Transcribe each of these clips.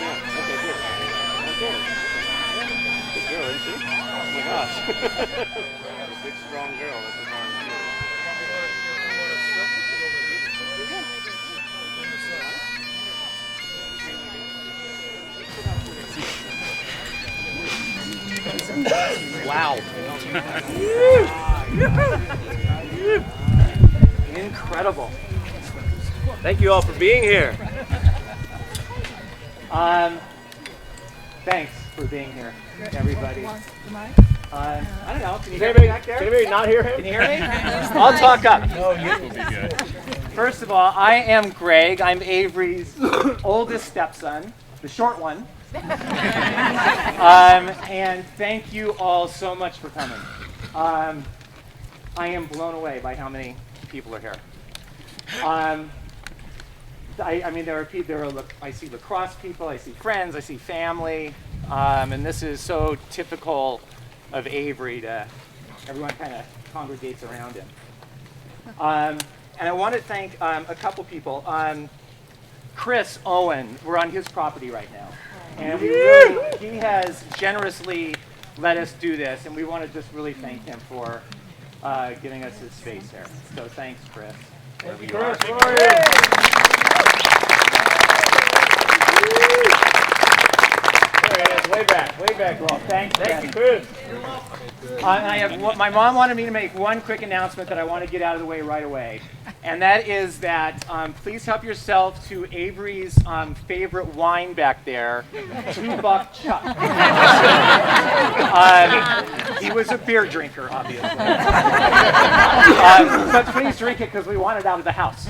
Okay, good. Okay. Good girl, isn't she? Oh my gosh. A big, strong girl. That's what I'm doing. Wow. Incredible. Thank you all for being here. Thanks for being here, everybody. I don't know. Can you hear me Anybody, back there? can anybody not hear him? Can you hear me? I'll talk up. Oh, you will be good. First of all, I am Greg. I'm Avery's oldest stepson, the short one. And thank you all so much for coming. I am blown away by how many people are here. I mean, there are I see lacrosse people, I see friends, I see family, and this is so typical of Avery to everyone kind of congregates around him. And I want to thank a couple people. Chris Owen, we're on his property right now, and he has generously let us do this, and we want to just really thank him for giving us his space here. So thanks, Chris. Thank you, Chris. There he is, way back, Well, thanks, Thank you, Chris. My mom wanted me to make one quick announcement that I want to get out of the way right away. And that is that please help yourself to Avery's favorite wine back there, $2 Chuck. He was a beer drinker, obviously. But please drink it because we want it out of the house.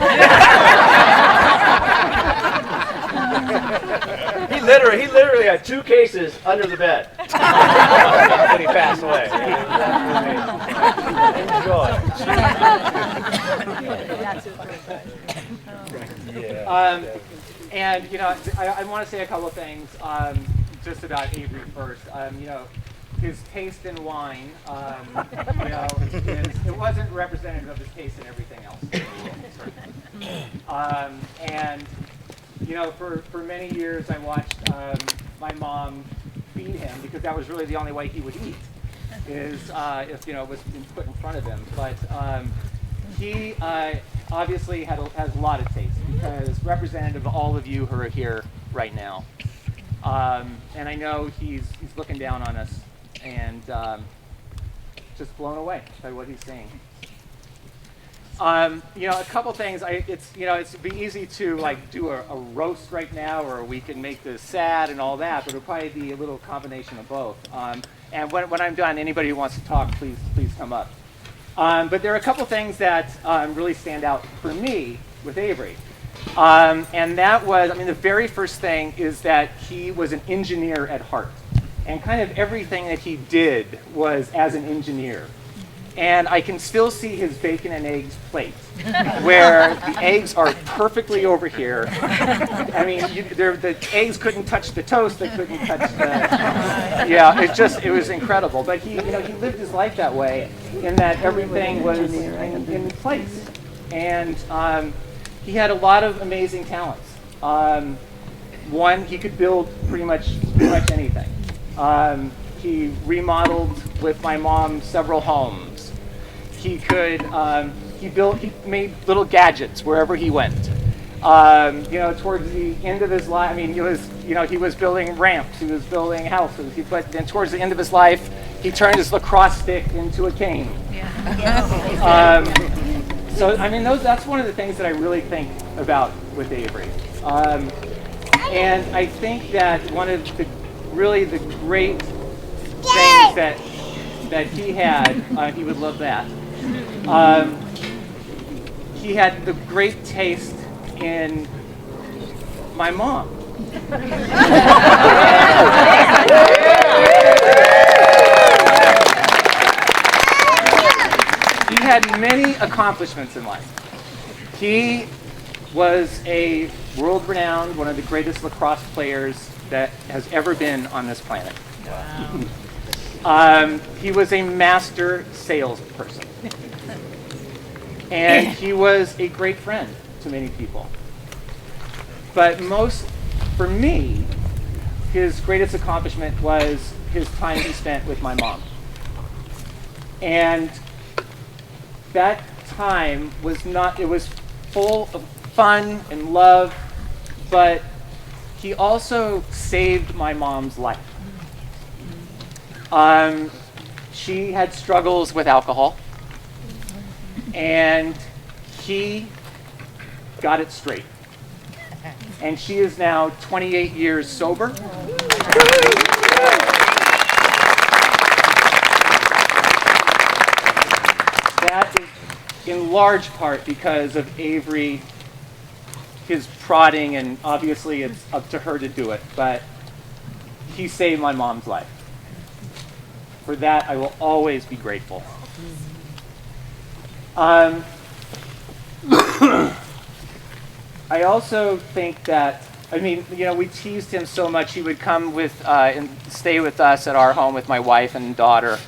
He literally had 2 cases under the bed when he passed away. Enjoy. And I want to say a couple of things just about Avery first. His taste in wine, it wasn't representative of his taste in everything else. And for many years I watched my mom feed him because that was really the only way he would eat, is if it was put in front of him. But he obviously has a lot of taste because representative of all of you who are here right now. And I know he's looking down on us and just blown away by what he's seeing. A couple things. It'd be easy to do a roast right now, or we can make this sad and all that, but it'll probably be a little combination of both. And when I'm done, anybody who wants to talk, please come up. But there are a couple things that really stand out for me with Avery. And that was, the very first thing is that he was an engineer at heart. And kind of everything that he did was as an engineer. And I can still see his bacon and eggs plate, where the eggs are perfectly over here. The eggs couldn't touch the toast, they couldn't touch the... it was incredible. But he lived his life that way, in that everything was in place. And he had a lot of amazing talents. One, he could build pretty much anything. He remodeled with my mom several homes. He made little gadgets wherever he went. Towards the end of his life, he was building ramps, he was building houses. But then towards the end of his life, he turned his lacrosse stick into a cane. That's one of the things that I really think about with Avery. And I think that one of the great things that he had, he would love that. He had the great taste in my mom. He had many accomplishments in life. He was a world-renowned, one of the greatest lacrosse players that has ever been on this planet. Wow. He was a master salesperson. And he was a great friend to many people. But for me, his greatest accomplishment was his time he spent with my mom. And that time was not, it was full of fun and love, but he also saved my mom's life. She had struggles with alcohol, and he got it straight. And she is now 28 years sober. That is in large part because of Avery, his prodding, and obviously it's up to her to do it, but he saved my mom's life. For that, I will always be grateful. I also think that, I mean, you know, we teased him so much. He would come with and stay with us at our home with my wife and daughter.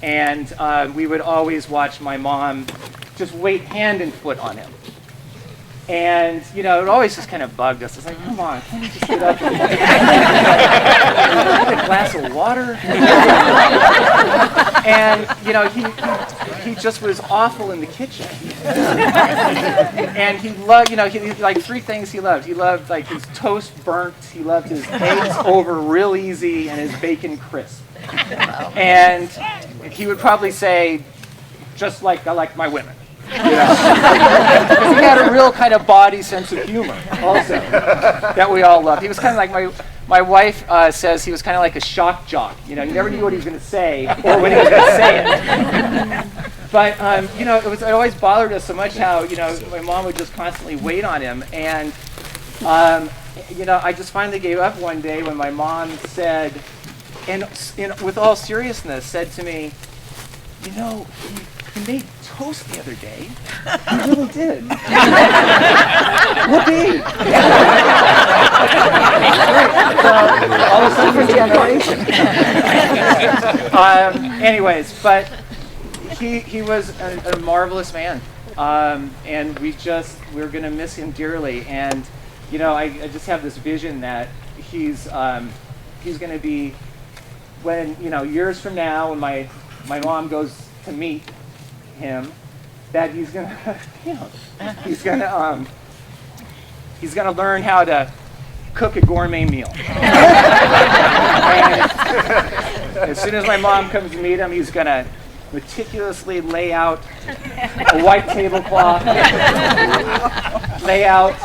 And we would always watch my mom just wait hand and foot on him. And, you know, it always just kind of bugged us. It's like, come on, can't you just get up and get a glass of water? And, you know, he just was awful in the kitchen. And he loved, you know, he like three things he loved. He loved, like, his toast burnt. He loved his eggs over real easy and his bacon crisp. And he would probably say, just like I like my women. You know? Because he had a real kind of body sense of humor also that we all loved. He was kind of like my wife says he was kind of like a shock jock. You know, you never knew what he was going to say or when he was going to say it. But you know, it always bothered us so much how, you know, my mom would just constantly wait on him. And you know, I just finally gave up one day when my mom said, and with all seriousness, said to me, you know, you made toast the other day. You really did. Whoopee! All of a sudden, generation. Anyways, but he was a marvelous man, and we're going to miss him dearly. And you know, I just have this vision that he's going to be, when, you know, years from now, when my mom goes to meet him, that he's gonna, you know, he's gonna learn how to cook a gourmet meal. And as soon as my mom comes to meet him, he's gonna meticulously lay out a white tablecloth, lay out,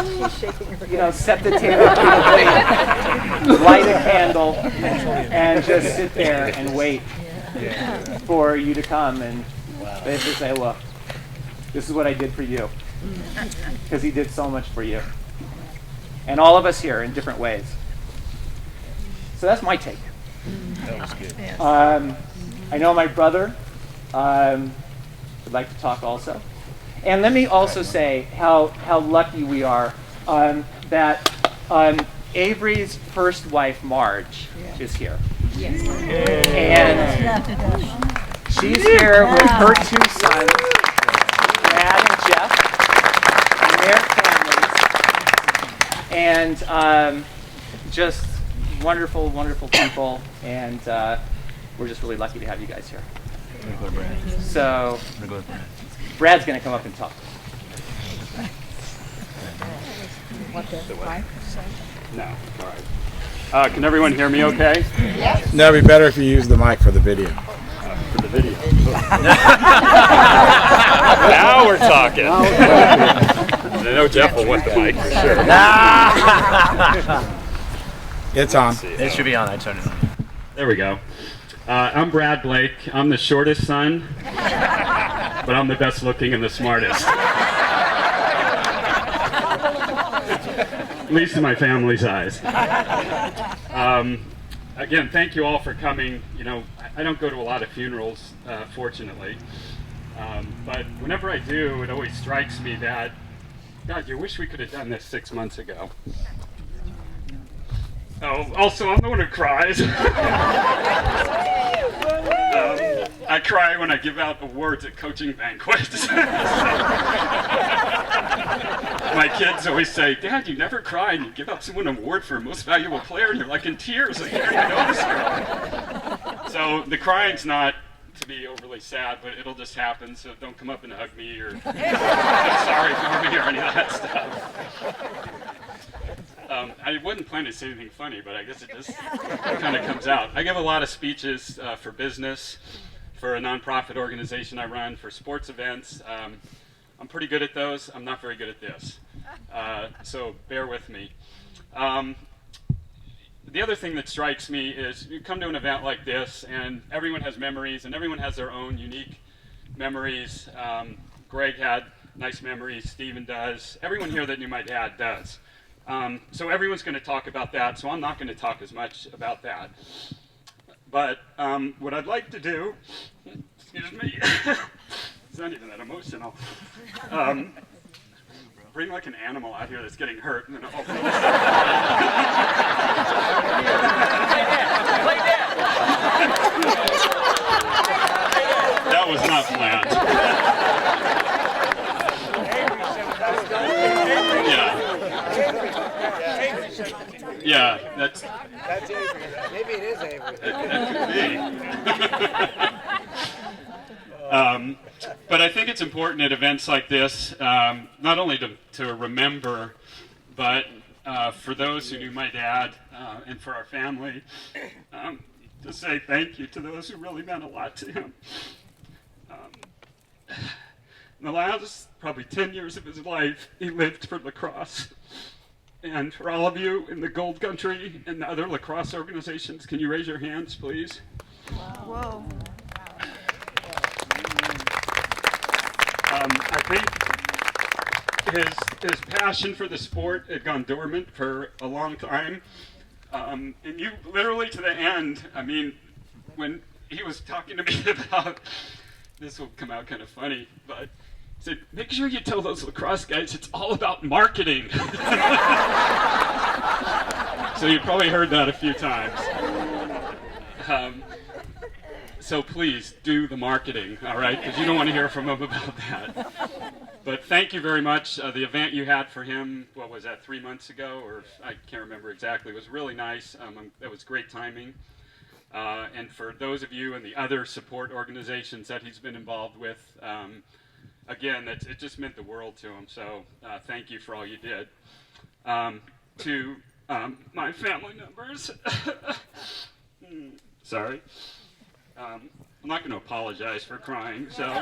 you know, set the table beautifully, light a candle, and just sit there and wait for you to come and basically say, look, this is what I did for you. Because he did so much for you. And all of us here in different ways. So that's my take. That was good. I know my brother would like to talk also. And let me also say how lucky we are that Avery's first wife, Marge, is here. Yes. And she's here with her two sons, Brad and Jeff, and their families. And just wonderful, wonderful people. And we're just really lucky to have you guys here. So, Brad's going to come up and talk. No, all right. Can everyone hear me okay? Yes. No, it'd be better if you use the mic for the video. For the video. Now we're talking. I know Jeff will want the mic for sure. It's on. It should be on. I turned it on. There we go. I'm Brad Blake. I'm the shortest son, but I'm the best looking and the smartest. At least in my family's eyes. Again, thank you all for coming. You know, I don't go to a lot of funerals, fortunately. But whenever I do, it always strikes me that, God, you wish we could have done this 6 months ago. Oh, also, I'm the one who cries. I cry when I give out awards at coaching banquets. My kids always say, "Dad, you never cry, and you give out someone an award for most valuable player, and you're like in tears. Like, you don't even know this girl." So the crying's not to be overly sad, but it'll just happen. So don't come up and hug me or sorry for me or any of that stuff. I wasn't planning to say anything funny, but I guess it just kind of comes out. I give a lot of speeches for business, for a nonprofit organization I run, for sports events. I'm pretty good at those. I'm not very good at this. So bear with me. The other thing that strikes me is you come to an event like this and everyone has memories and everyone has their own unique memories. Greg had nice memories, Stephen does. Everyone here that knew my dad does. So everyone's going to talk about that, so I'm not going to talk as much about that. But what I'd like to do, excuse me, it's not even that emotional. Bring like an animal out here that's getting hurt, and then I'll That was not planned. Yeah, that's Avery. Maybe it is Avery. That could be. But I think it's important at events like this, not only to remember, but for those who knew my dad and for our family, to say thank you to those who really meant a lot to him. In the last probably 10 years of his life, he lived for lacrosse. And for all of you in the Gold Country and the other lacrosse organizations, can you raise your hands, please? Whoa. I think his passion for the sport had gone dormant for a long time. And you literally to the end, I mean, when he was talking to me about, this will come out kind of funny, but he said, make sure you tell those lacrosse guys it's all about marketing. So you probably heard that a few times. So please do the marketing, all right? Because you don't want to hear from him about that. But thank you very much. The event you had for him, what was that, 3 months ago? Or I can't remember exactly. It was really nice. That was great timing. And for those of you and the other support organizations that he's been involved with, again, it just meant the world to him. So thank you for all you did. To my family members, sorry. I'm not going to apologize for crying, so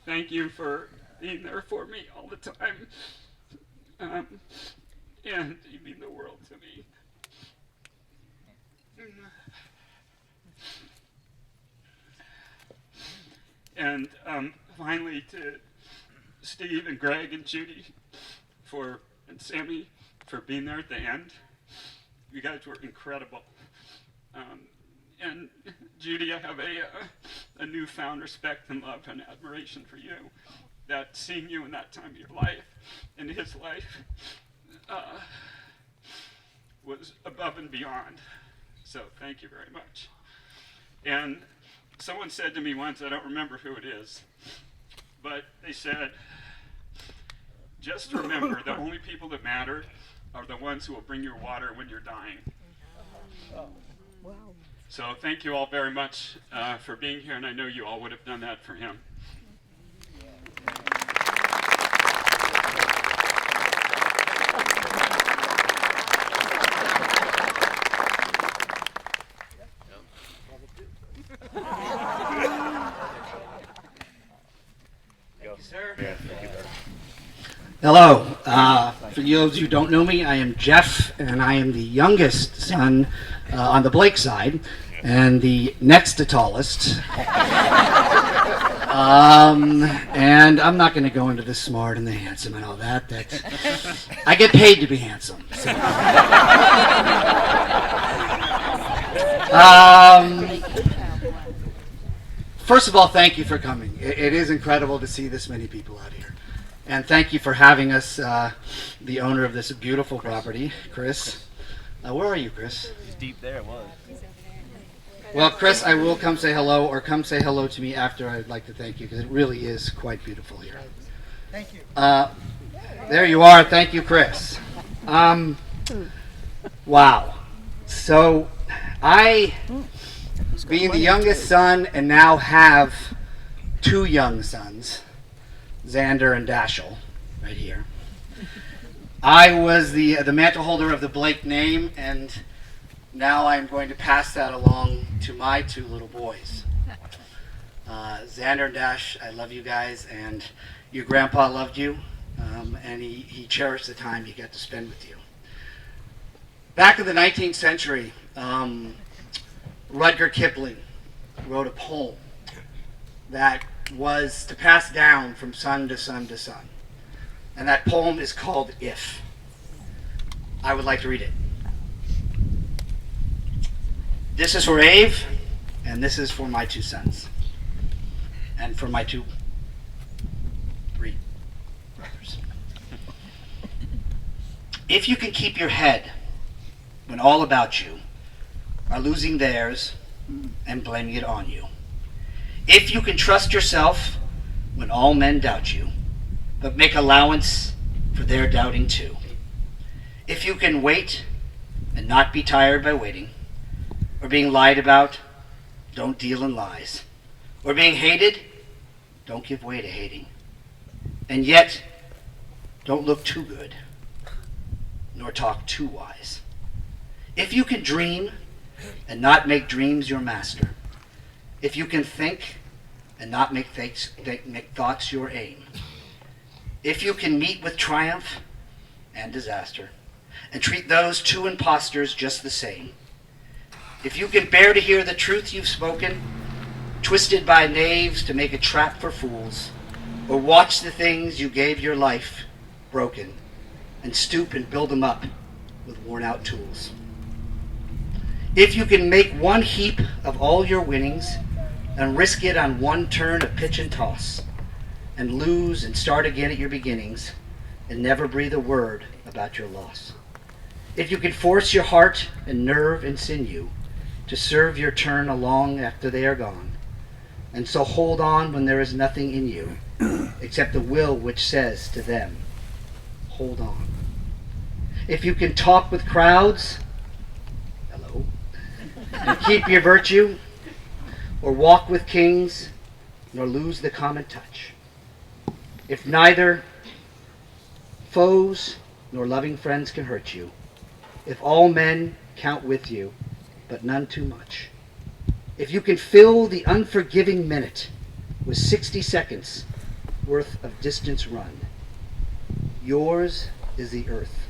thank you for being there for me all the time, and you mean the world to me. And finally to Steve and Greg and Judy and Sammy for being there at the end. You guys were incredible. And Judy, I have a newfound respect and love and admiration for you. That seeing you in that time of your life, in his life, was above and beyond. So thank you very much. And someone said to me once, I don't remember who it is, but they said, just remember the only people that matter are the ones who will bring your water when you're dying. Wow. So thank you all very much for being here, and I know you all would have done that for him. Thank you, sir. Yeah, thank you, sir. Hello. For those who don't know me, I am Jeff, and I am the youngest son on the Blake side, and the next to tallest. And I'm not going to go into the smart and the handsome and all that. I get paid to be handsome. So. First of all, thank you for coming. It is incredible to see this many people out here. And thank you for having us, the owner of this beautiful property, Chris. Where are you, Chris? He's deep there, was. Well, Chris, I will come say hello, or come say hello to me after. I'd like to thank you, because it really is quite beautiful here. Thank you. There you are. Thank you, Chris. Wow. So, I, being the youngest son, and now have 2 young sons, Xander and Dashel, right here. I was the mantle holder of the Blake name, and now I'm going to pass that along to my 2 little boys. Xander and Dash, I love you guys, and your grandpa loved you, and he cherished the time he got to spend with you. Back in the 19th century, Rudyard Kipling wrote a poem that was to pass down from son to son to son. And that poem is called If. I would like to read it. This is for Ave, and this is for my 2 sons. And for my 3 brothers. If you can keep your head when all about you are losing theirs and blaming it on you. If you can trust yourself when all men doubt you, but make allowance for their doubting too. If you can wait and not be tired by waiting, or being lied about, don't deal in lies, or being hated, don't give way to hating. And yet, don't look too good, nor talk too wise. If you can dream and not make dreams your master, if you can think and not make thoughts your aim, if you can meet with triumph and disaster, and treat those 2 impostors just the same, if you can bear to hear the truth you've spoken, twisted by knaves to make a trap for fools, or watch the things you gave your life broken, and stoop and build them up with worn-out tools. If you can make one heap of all your winnings and risk it on one turn of pitch and toss, and lose and start again at your beginnings, and never breathe a word about your loss. If you can force your heart and nerve and sinew to serve your turn along after they are gone, and so hold on when there is nothing in you except the will which says to them, hold on. If you can talk with crowds, hello, and keep your virtue, or walk with kings, nor lose the common touch. If neither foes nor loving friends can hurt you, if all men count with you, but none too much, if you can fill the unforgiving minute with 60 seconds worth of distance run, yours is the earth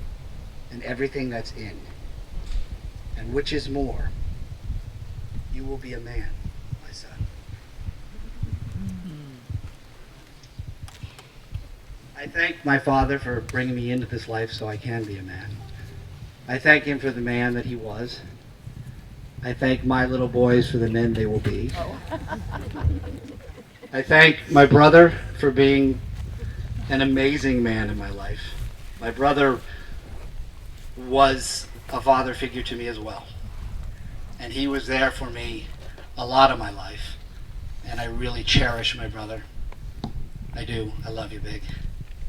and everything that's in, and which is more, you will be a man, my son. I thank my father for bringing me into this life so I can be a man. I thank him for the man that he was. I thank my little boys for the men they will be. I thank my brother for being an amazing man in my life. My brother was a father figure to me as well. And he was there for me a lot of my life. And I really cherish my brother. I do. I love you, Big.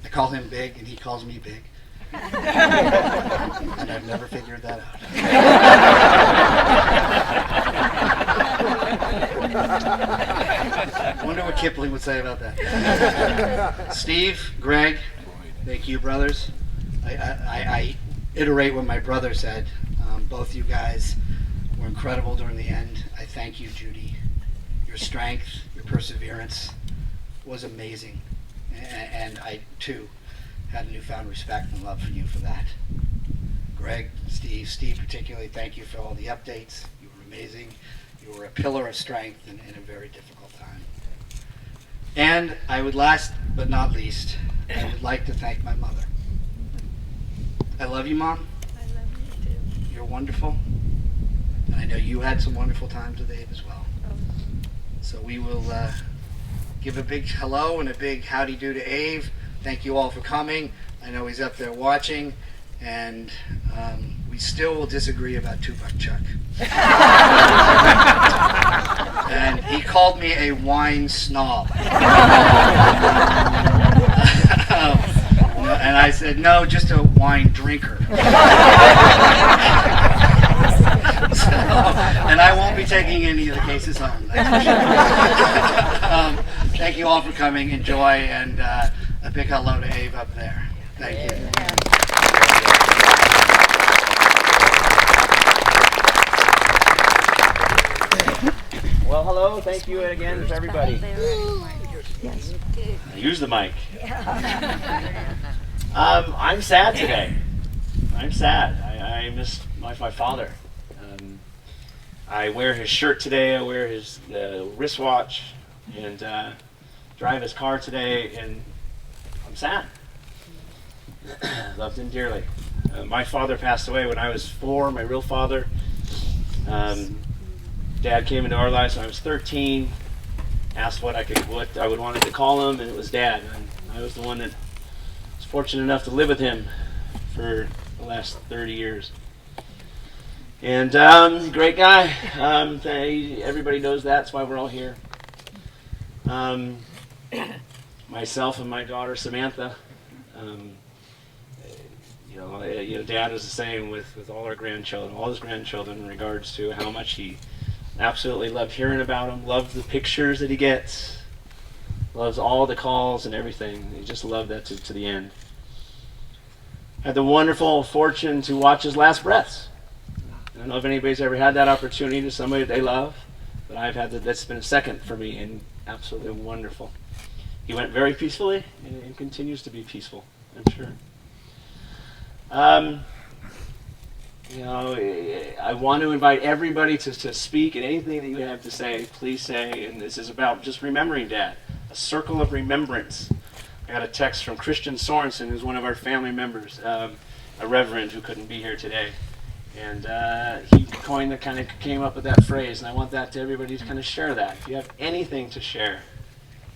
I call him Big and he calls me Big. And I've never figured that out. Wonder what Kipling would say about that. Steve, Greg, thank you, brothers. I iterate what my brother said. Both you guys were incredible during the end. I thank you, Judy. Your strength, your perseverance was amazing. And I, too, had a newfound respect and love for you for that. Greg, Steve particularly, thank you for all the updates. You were amazing. You were a pillar of strength in a very difficult time. And I would last but not least, I would like to thank my mother. I love you, Mom. I love you too. You're wonderful. And I know you had some wonderful times with Abe as well. So we will give a big hello and a big howdy do to Abe. Thank you all for coming. I know he's up there watching, and we still will disagree about Tupac Chuck. And he called me a wine snob. And I said, no, just a wine drinker. And I won't be taking any of the cases home. Thank you all for coming. Enjoy, and a big hello to Abe up there. Thank you. Well, hello. Thank you again to everybody. Use the mic. I'm sad today. I'm sad. I miss my father. I wear his shirt today. I wear his wristwatch, and drive his car today, and I'm sad. Loved him dearly. My father passed away when I was 4. My real father. Dad came into our lives when I was 13. Asked what I would wanted to call him, and it was Dad. And I was the one that was fortunate enough to live with him for the last 30 years. And great guy. Everybody knows that. That's why we're all here. Myself and my daughter Samantha. Dad was the same with all our grandchildren, all his grandchildren, in regards to how much he absolutely loved hearing about them, loved the pictures that he gets, loves all the calls and everything. He just loved that to the end. Had the wonderful fortune to watch his last breaths. I don't know if anybody's ever had that opportunity to somebody they love, but I've had that. That's been a second for me, and absolutely wonderful. He went very peacefully, and continues to be peaceful, I'm sure. I want to invite everybody to speak, and anything that you have to say, please say. And this is about just remembering Dad, a circle of remembrance. I got a text from Christian Sorensen, who's one of our family members, a reverend who couldn't be here today. And he came up with that phrase, and I want that to everybody to kind of share that. If you have anything to share.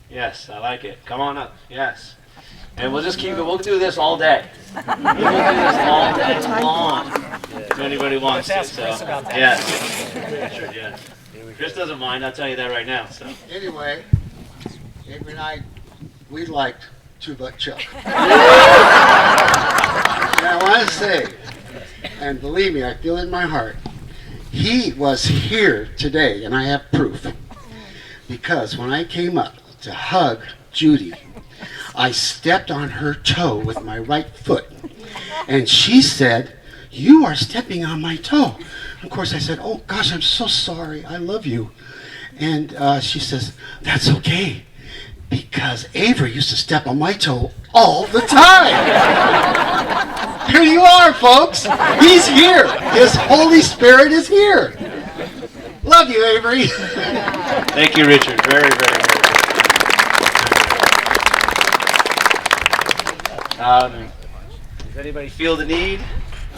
Yes, I like it. Come on up. Yes. And we'll just we'll do this all day. We'll do this all day long. If anybody wants to. So, yes. Richard, yes. Chris doesn't mind, I'll tell you that right now. So. Anyway, Avery and I, we liked Two Butt Chuck. And I want to say, and believe me, I feel in my heart, he was here today, and I have proof. Because when I came up to hug Judy, I stepped on her toe with my right foot, and she said, "You are stepping on my toe." Of course, I said, "Oh gosh, I'm so sorry. I love you." And she says, "That's okay, because Avery used to step on my toe all the time." Here you are, folks. He's here. His Holy Spirit is here. Love you, Avery. Thank you, Richard. Very, very, very. Does anybody feel the need?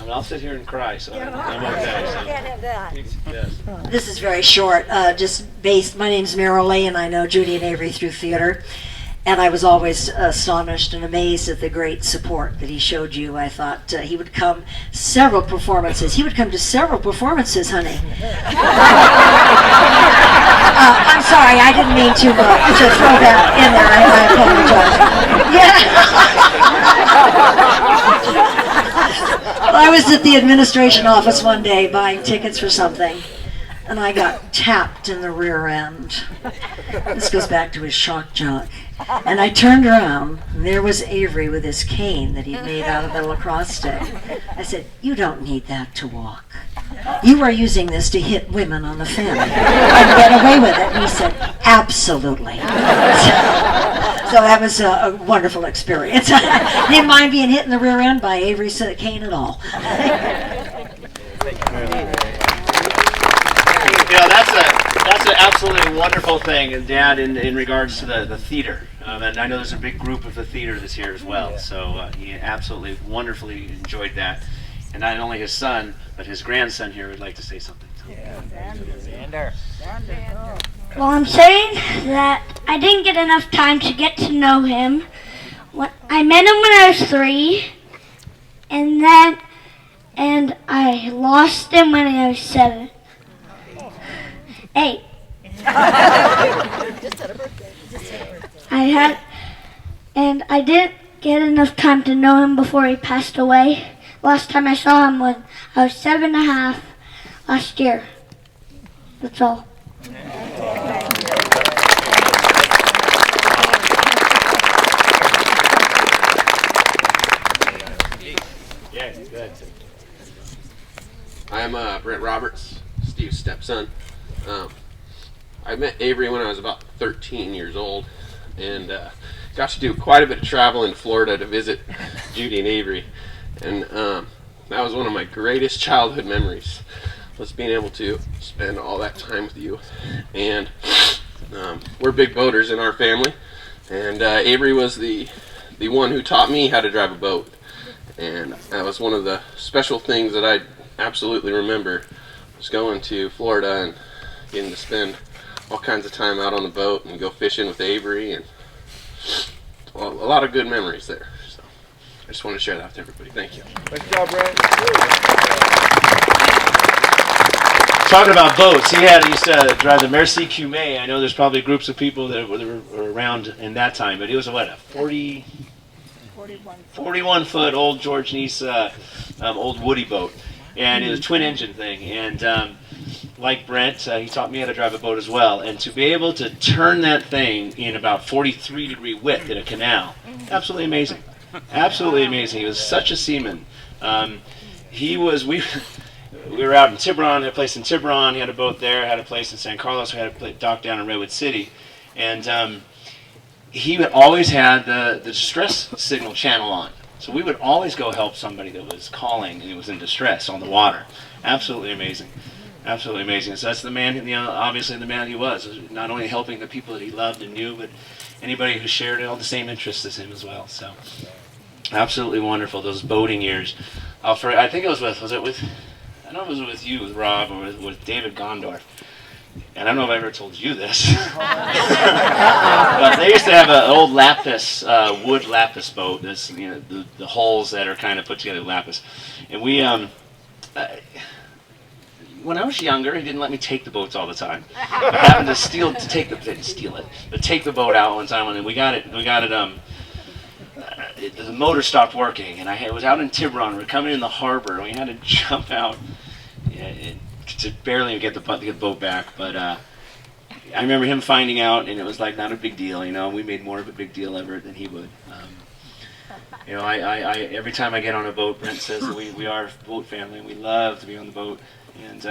I'll sit here and cry, so I'm okay. So. Can't have that. Yes. This is very short. My name's Meryl Lee, and I know Judy and Avery through theater. And I was always astonished and amazed at the great support that he showed you. I thought he would come several performances. He would come to several performances, honey. I'm sorry, I didn't mean to throw that in there. I apologize. Yeah. I was at the administration office one day buying tickets for something, and I got tapped in the rear end. This goes back to his shock jock. And I turned around, and there was Avery with his cane that he'd made out of the lacrosse stick. I said, "You don't need that to walk. You are using this to hit women on the fin and get away with it." And he said, "Absolutely." So that was a wonderful experience. Didn't mind being hit in the rear end by Avery's cane at all. That's an absolutely wonderful thing, and Dad, in regards to the theater. And I know there's a big group of the theater that's here as well, so he absolutely wonderfully enjoyed that. And not only his son, but his grandson here would like to say something. Xander. Well, I'm saying that I didn't get enough time to get to know him. I met him when I was 3, and I lost him when I was 7. 8. get enough time to know him before he passed away. Last time I saw him when I was 7.5 last year. That's all. Yeah, good. I'm Brent Roberts, Steve's stepson. I met Avery when I was about 13 years old, and got to do quite a bit of travel in Florida to visit Judy and Avery. And that was one of my greatest childhood memories, was being able to spend all that time with you. And we're big boaters in our family, and Avery was the one who taught me how to drive a boat. And that was one of the special things that I absolutely remember, was going to Florida and getting to spend all kinds of time out on the boat and go fishing with Avery, and a lot of good memories there. So I just want to share that with everybody. Thank you. Nice job, Brent. Talking about boats, he used to drive the Merci Cumet. I know there's probably groups of people that were around in that time, but he was a 41 foot old George Nice old Woody boat, and it was a twin engine thing. And like Brent, he taught me how to drive a boat as well. And to be able to turn that thing in about 43-degree width in a canal, absolutely amazing, absolutely amazing. He was such a seaman. We were out in Tiburon, had a place in Tiburon. He had a boat there. Had a place in San Carlos. We had a dock down in Redwood City, and he would always had the distress signal channel on. So we would always go help somebody that was calling and he was in distress on the water. Absolutely amazing. Absolutely amazing. So that's the man, obviously the man he was, not only helping the people that he loved and knew, but anybody who shared all the same interests as him as well. So absolutely wonderful, those boating years. I think it was with, I don't know if it was with you, with Rob, or with David Gondorf. And I don't know if I ever told you this, but they used to have an old lapis, wood lapis boat. That's, the hulls that are kind of put together with lapis. And we, when I was younger, he didn't let me take the boats all the time. I happened to take the boat out one time, and we got it. The motor stopped working, and I was out in Tiburon. We were coming in the harbor, and we had to jump out to barely get the boat back. But I remember him finding out, and it was like not a big deal. We made more of a big deal ever than he would. I every time I get on a boat, Brent says that we are a boat family, and we love to be on the boat. And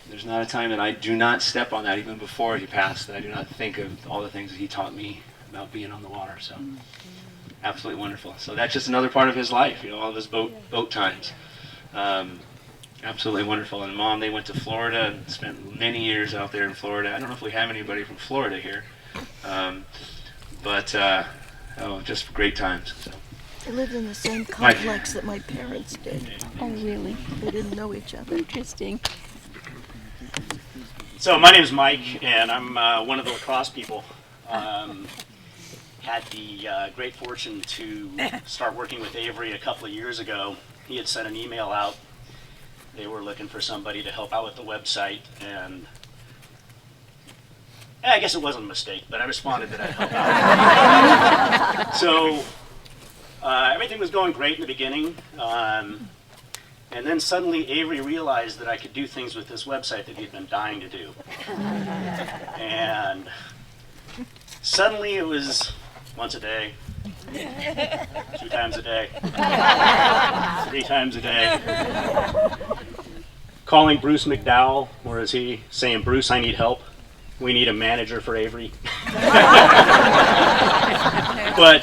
there's not a time that I do not step on that, even before he passed, that I do not think of all the things that he taught me about being on the water. So absolutely wonderful. So that's just another part of his life, all of his boat times. Absolutely wonderful. And Mom, they went to Florida and spent many years out there in Florida. I don't know if we have anybody from Florida here, but just great times. So. They lived in the same complex that my parents did. Oh, really? They didn't know each other. Interesting. So my name is Mike, and I'm one of the lacrosse people. Had the great fortune to start working with Avery a couple of years ago. He had sent an email out. They were looking for somebody to help out with the website, and I guess it wasn't a mistake, but I responded that I'd help out. So everything was going great in the beginning, and then suddenly Avery realized that I could do things with this website that he'd been dying to do. And suddenly it was once a day, 2 times a day, 3 times a day. Calling Bruce McDowell, or is he saying, Bruce, I need help. We need a manager for Avery. But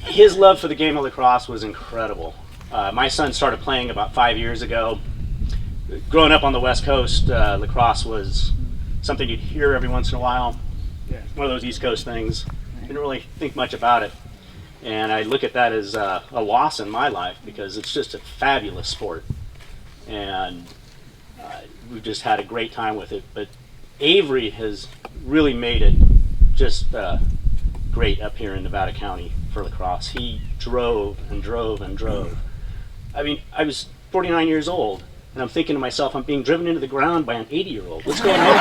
his love for the game of lacrosse was incredible. My son started playing about 5 years ago. Growing up on the West Coast, lacrosse was something you'd hear every once in a while. One of those East Coast things. Didn't really think much about it. And I look at that as a loss in my life, because it's just a fabulous sport. And we've just had a great time with it. But Avery has really made it just great up here in Nevada County for lacrosse. He drove and drove and drove. I mean, I was 49 years old, and I'm thinking to myself, I'm being driven into the ground by an 80-year-old. What's going on?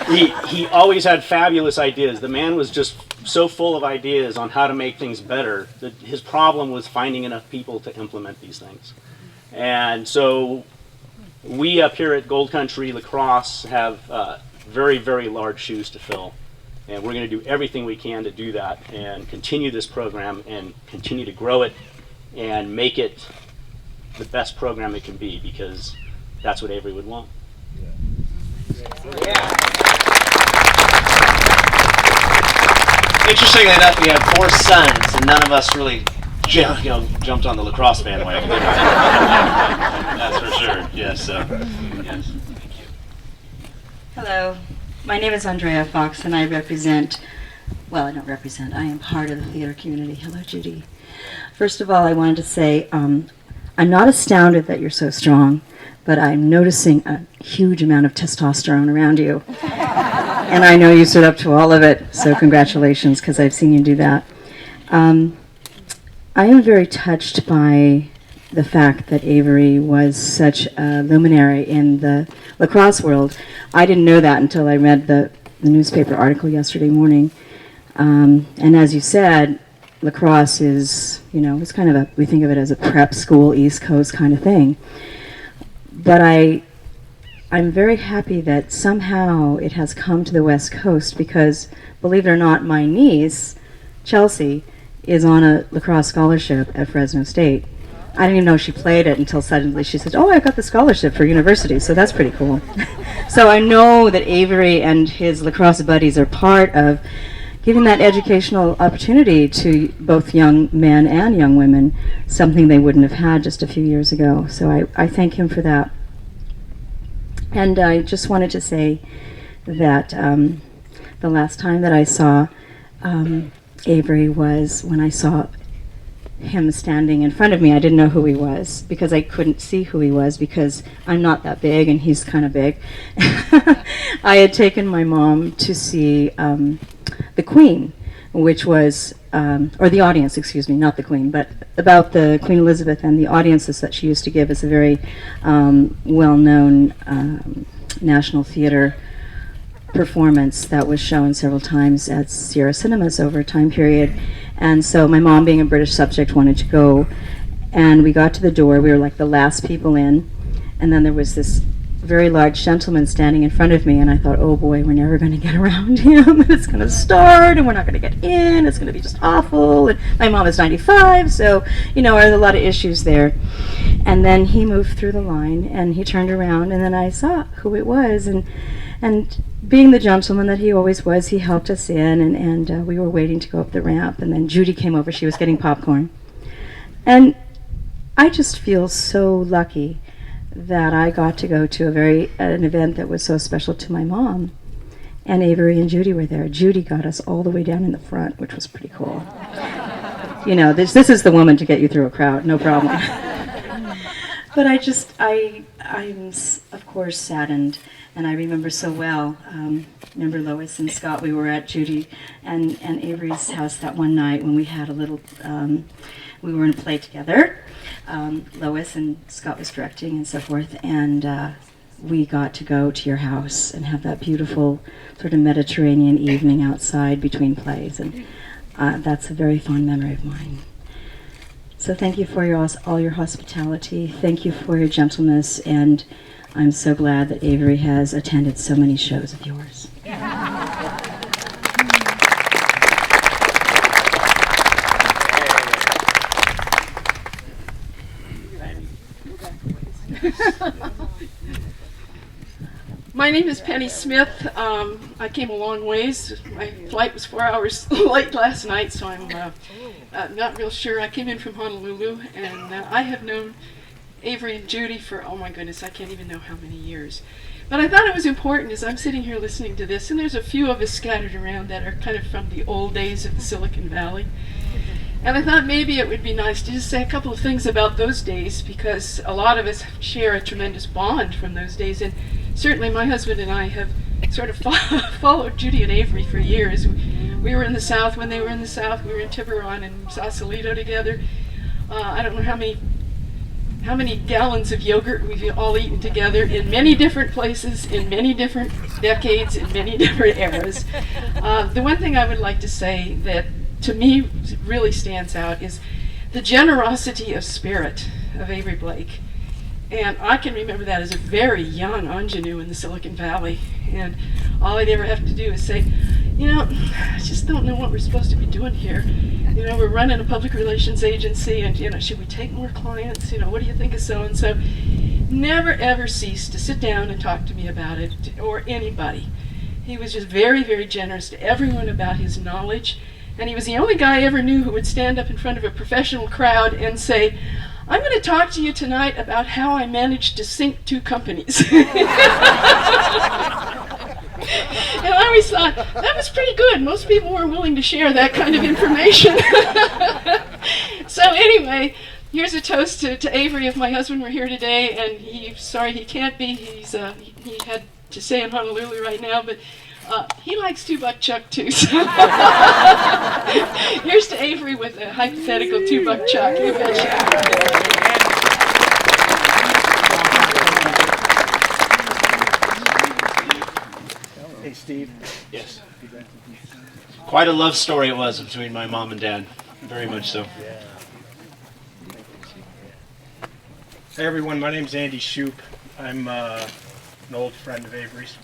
he always had fabulous ideas. The man was just so full of ideas on how to make things better that his problem was finding enough people to implement these things. And so we up here at Gold Country Lacrosse have very, very large shoes to fill. And we're going to do everything we can to do that and continue this program and continue to grow it and make it the best program it can be, because that's what Avery would want. Interestingly enough, we have 4 sons, and none of us really jumped on the lacrosse bandwagon. That's for sure. Yes. Yes. Hello, my name is Andrea Fox, and I represent, well, I don't represent, I am part of the theater community. Hello, Judy. First of all, I wanted to say I'm not astounded that you're so strong, but I'm noticing a huge amount of testosterone around you. And I know you stood up to all of it, so congratulations, because I've seen you do that. I am very touched by the fact that Avery was such a luminary in the lacrosse world. I didn't know that until I read the newspaper article yesterday morning. And as you said, lacrosse is, it's kind of we think of it as a prep school, East Coast kind of thing. But I'm very happy that somehow it has come to the West Coast, because, believe it or not, my niece, Chelsea, is on a lacrosse scholarship at Fresno State. I didn't even know she played it until suddenly she said, "Oh, I got the scholarship for university," so that's pretty cool. So I know that Avery and his lacrosse buddies are part of giving that educational opportunity to both young men and young women, something they wouldn't have had just a few years ago. So I thank him for that. And I just wanted to say that the last time that I saw Avery was when I saw him standing in front of me. I didn't know who he was, because I couldn't see who he was, because I'm not that big and he's kind of big. I had taken my mom to see the Queen, which was, or the audience, excuse me, not the Queen, but about the Queen Elizabeth and the audiences that she used to give. As a very well-known National Theater performance that was shown several times at Sierra Cinemas over a time period. And so my mom, being a British subject, wanted to go, and we got to the door. We were like the last people in, and then there was this very large gentleman standing in front of me, and I thought, oh boy, we're never going to get around him. It's going to start, and we're not going to get in. It's going to be just awful. And my mom is 95, so there's a lot of issues there. And then he moved through the line, and he turned around, and then I saw who it was, and being the gentleman that he always was, he helped us in, and we were waiting to go up the ramp, and then Judy came over. She was getting popcorn, and I just feel so lucky that I got to go to an event that was so special to my mom, and Avery and Judy were there. Judy got us all the way down in the front, which was pretty cool. This is the woman to get you through a crowd, no problem. But I'm of course saddened, and I remember so well. Remember Lois and Scott? We were at Judy and Avery's house that one night when we had a little. We were in a play together. Lois and Scott was directing and so forth, and we got to go to your house and have that beautiful sort of Mediterranean evening outside between plays, and that's a very fond memory of mine. So thank you for all your hospitality. Thank you for your gentleness, and I'm so glad that Avery has attended so many shows of yours. My name is Penny Smith. I came a long ways. My flight was 4 hours late last night, so I'm not real sure. I came in from Honolulu, and I have known Avery and Judy for, oh my goodness, I can't even know how many years. But I thought it was important as I'm sitting here listening to this, and there's a few of us scattered around that are kind of from the old days of the Silicon Valley. And I thought maybe it would be nice to just say a couple of things about those days, because a lot of us share a tremendous bond from those days. And certainly my husband and I have sort of followed Judy and Avery for years. We were in the South when they were in the South. We were in Tiburon and Sausalito together. I don't know how how many gallons of yogurt we've all eaten together in many different places, in many different decades, in many different eras. The one thing I would like to say that to me really stands out is the generosity of spirit of Avery Blake. And I can remember that as a very young ingenue in the Silicon Valley. And all I'd ever have to do is say, you know, I just don't know what we're supposed to be doing here. You know, we're running a public relations agency, and, you know, should we take more clients? You know, what do you think of so-and-so? Never, ever ceased to sit down and talk to me about it, or anybody. He was just very, very generous to everyone about his knowledge. And he was the only guy I ever knew who would stand up in front of a professional crowd and say, I'm going to talk to you tonight about how I managed to sink 2 companies. And I always thought, that was pretty good. Most people weren't willing to share that kind of information. So anyway, here's a toast to Avery. If my husband were here today, and sorry he can't be, he had to stay in Honolulu right now, but he likes $2 Chuck too. So here's to Avery with a hypothetical $2 Chuck. You betcha. Hey, Steve. Yes. Quite a love story it was between my mom and dad. Very much so. Hey everyone, my name's Andy Shoup. I'm an old friend of Avery's.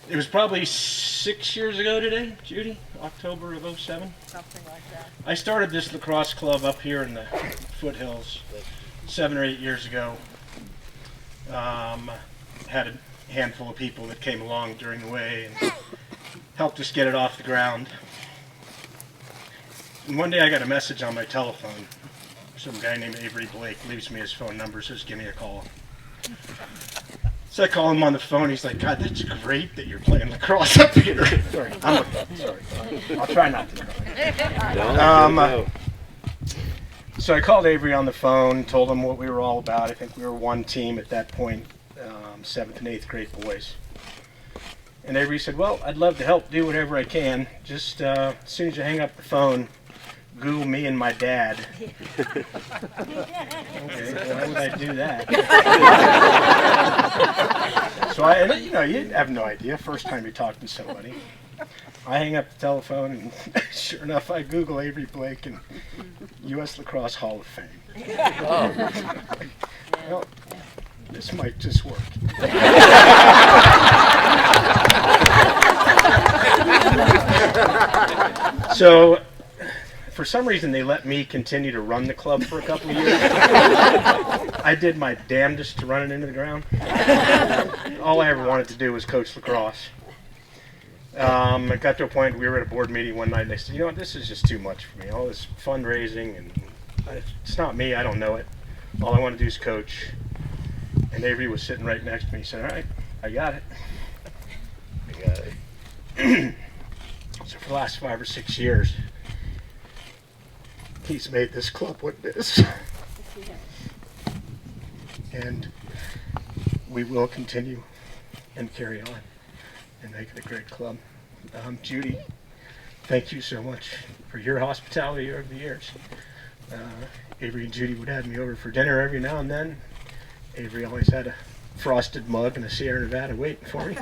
It was probably 6 years ago today, Judy, October of '07. Something like that. I started this lacrosse club up here in the foothills 7 or 8 years ago. Had a handful of people that came along during the way and helped us get it off the ground. And one day I got a message on my telephone. Some guy named Avery Blake leaves me his phone number, says give me a call. So I call him on the phone. He's like, God, that's great that you're playing lacrosse up here. Sorry, sorry. I'll try not to cry. So I called Avery on the phone, told him what we were all about. I think we were one team at that point, 7th and 8th grade boys. And Avery said, well, I'd love to help, do whatever I can. Just as soon as you hang up the phone, Google me and my dad. Okay, why would I do that? So you have no idea, first time you talk to somebody. I hang up the telephone, and sure enough, I Google Avery Blake and U.S. Lacrosse Hall of Fame. Oh. Well, this might just work. So, for some reason, they let me continue to run the club for a couple of years. I did my damnedest to run it into the ground. All I ever wanted to do was coach lacrosse. It got to a point, we were at a board meeting one night, and they said, you know what, this is just too much for me. All this fundraising, and it's not me, I don't know it. All I want to do is coach. And Avery was sitting right next to me. He said, all right, I got it. So for the last 5 or 6 years, he's made this club what it is. And we will continue and carry on and make it a great club. Judy, thank you so much for your hospitality over the years. Avery and Judy would have me over for dinner every now and then. Avery always had a frosted mug and a Sierra Nevada waiting for me.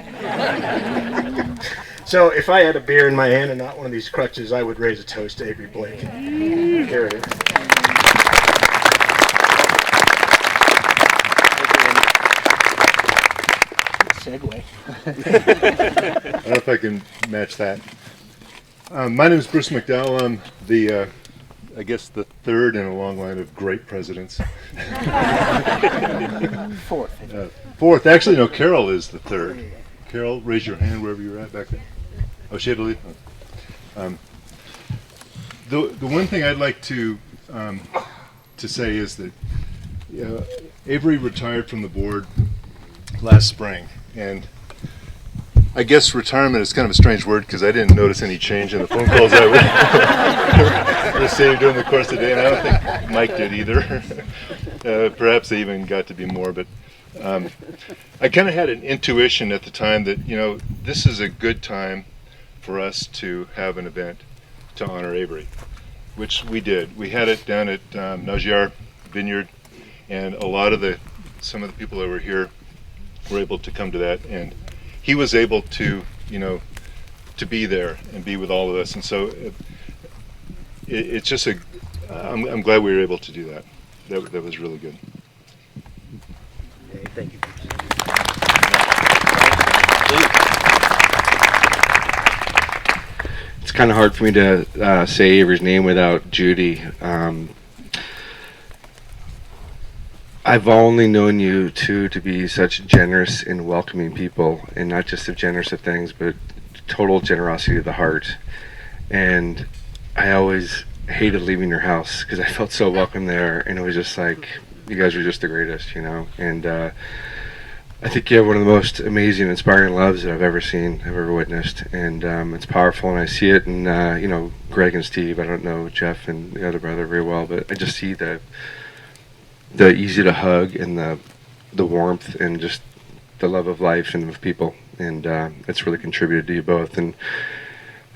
So if I had a beer in my hand and not one of these crutches, I would raise a toast to Avery Blake. Here it is. Segue. I don't know if I can match that. My name is Bruce McDowell. I'm the I guess the third in a long line of great presidents. Fourth. Actually, no, Carol is the third. Carol, raise your hand wherever you're at back there. Oh, she had to leave? The one thing I'd like to say is that Avery retired from the board last spring. And I guess retirement is kind of a strange word because I didn't notice any change in the phone calls I received during the course of the day, and I don't think Mike did either. Perhaps they even got to be more, but I kind of had an intuition at the time that, this is a good time for us to have an event to honor Avery, which we did. We had it down at Najjar Vineyard and a lot of some of the people that were here were able to come to that, and he was able to, to be there and be with all of us, and so it's just I'm glad we were able to do that. That was really good. Okay, thank you. It's kind of hard for me to say Avery's name without Judy. I've only known you two to be such generous and welcoming people, and not just of generous of things, but total generosity of the heart. And I always hated leaving your house because I felt so welcome there, and it was just like, you guys were just the greatest, And I think you have one of the most amazing, inspiring loves that I've ever seen, I've ever witnessed, and it's powerful, and I see it in, Greg and Steve. I don't know Jeff and the other brother very well, but I just see the easy to hug and the warmth and just the love of life and of people, and it's really contributed to you both. And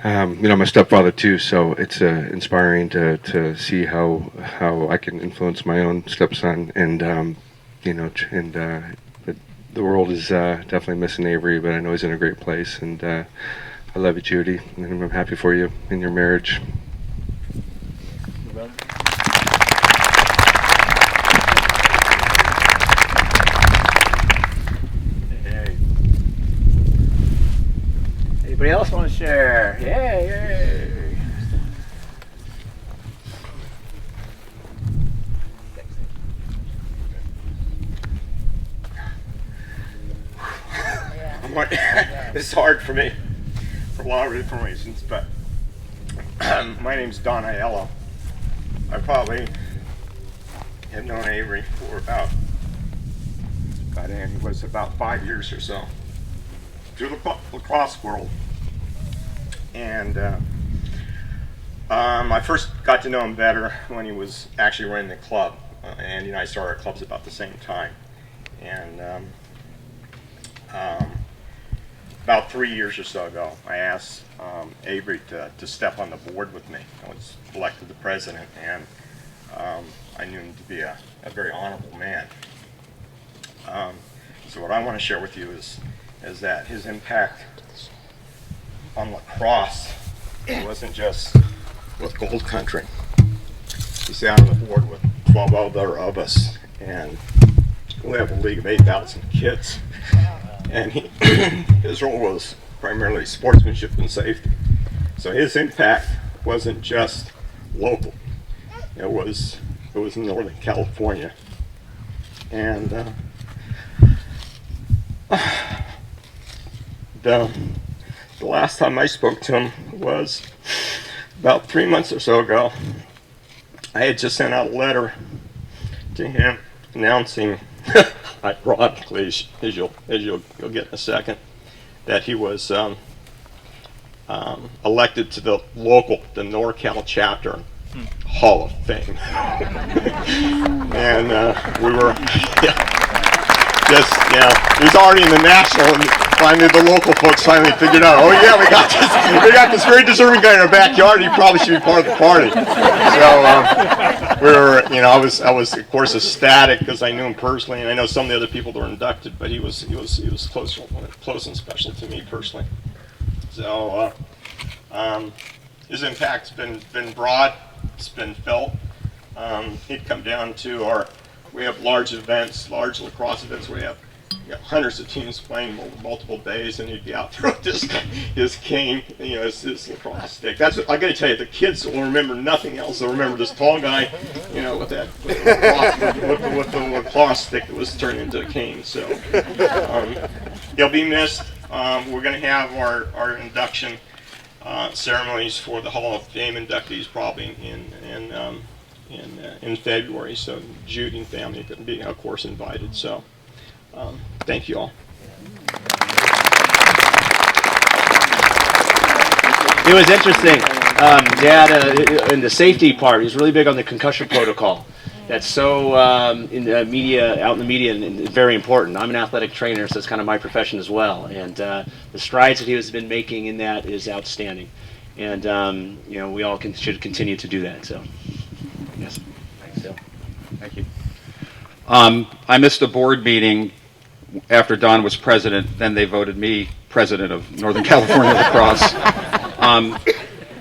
I'm a stepfather too, so it's inspiring to see how I can influence my own stepson, and but the world is definitely missing Avery, but I know he's in a great place, and I love you, Judy, and I'm happy for you in your marriage. Anybody else want to share? Yay! It's hard for me for a lot of different reasons, but my name's Don Aiello. I probably have known Avery for about 5 years or so through the lacrosse world, and I first got to know him better when he was actually running the club. Andy and I started our clubs about the same time, and about 3 years or so ago, I asked Avery to step on the board with me. I was elected the president, and I knew him to be a very honorable man. So what I want to share with you is that his impact on lacrosse wasn't just with Gold Country. He sat on the board with 12 other of us, and we have a league of 8,000 kids. And his role was primarily sportsmanship and safety. So his impact wasn't just local. It was Northern California. And the last time I spoke to him was about 3 months or so ago. I had just sent out a letter to him announcing, ironically, as you'll get in a second, that he was elected to the NorCal chapter Hall of Fame. And we were, he was already in the national, and finally the local folks finally figured out, oh yeah, we got this very deserving guy in our backyard, he probably should be part of the party. So we were, I was of course ecstatic because I knew him personally, and I know some of the other people that were inducted, but he was close and special to me personally. So his impact's been broad, it's been felt. He'd come down to we have large lacrosse events where we have hundreds of teams playing multiple days, and he'd be out there with his cane, his lacrosse stick. That's what I got to tell you. The kids will remember nothing else. They'll remember this tall guy, with the lacrosse stick that was turned into a cane. So he'll be missed. We're going to have our induction ceremonies for the Hall of Fame inductees probably in February. So Judy and family can be, of course, invited. So. Thank you all. It was interesting. Dad, in the safety part, he's really big on the concussion protocol. That's so in the media, out in the media, and very important. I'm an athletic trainer, so it's kind of my profession as well. And the strides that he has been making in that is outstanding. And we all should continue to do that. So, yes. Thanks, Dale. Thank you. I missed a board meeting after Don was president. Then they voted me president of Northern California Lacrosse.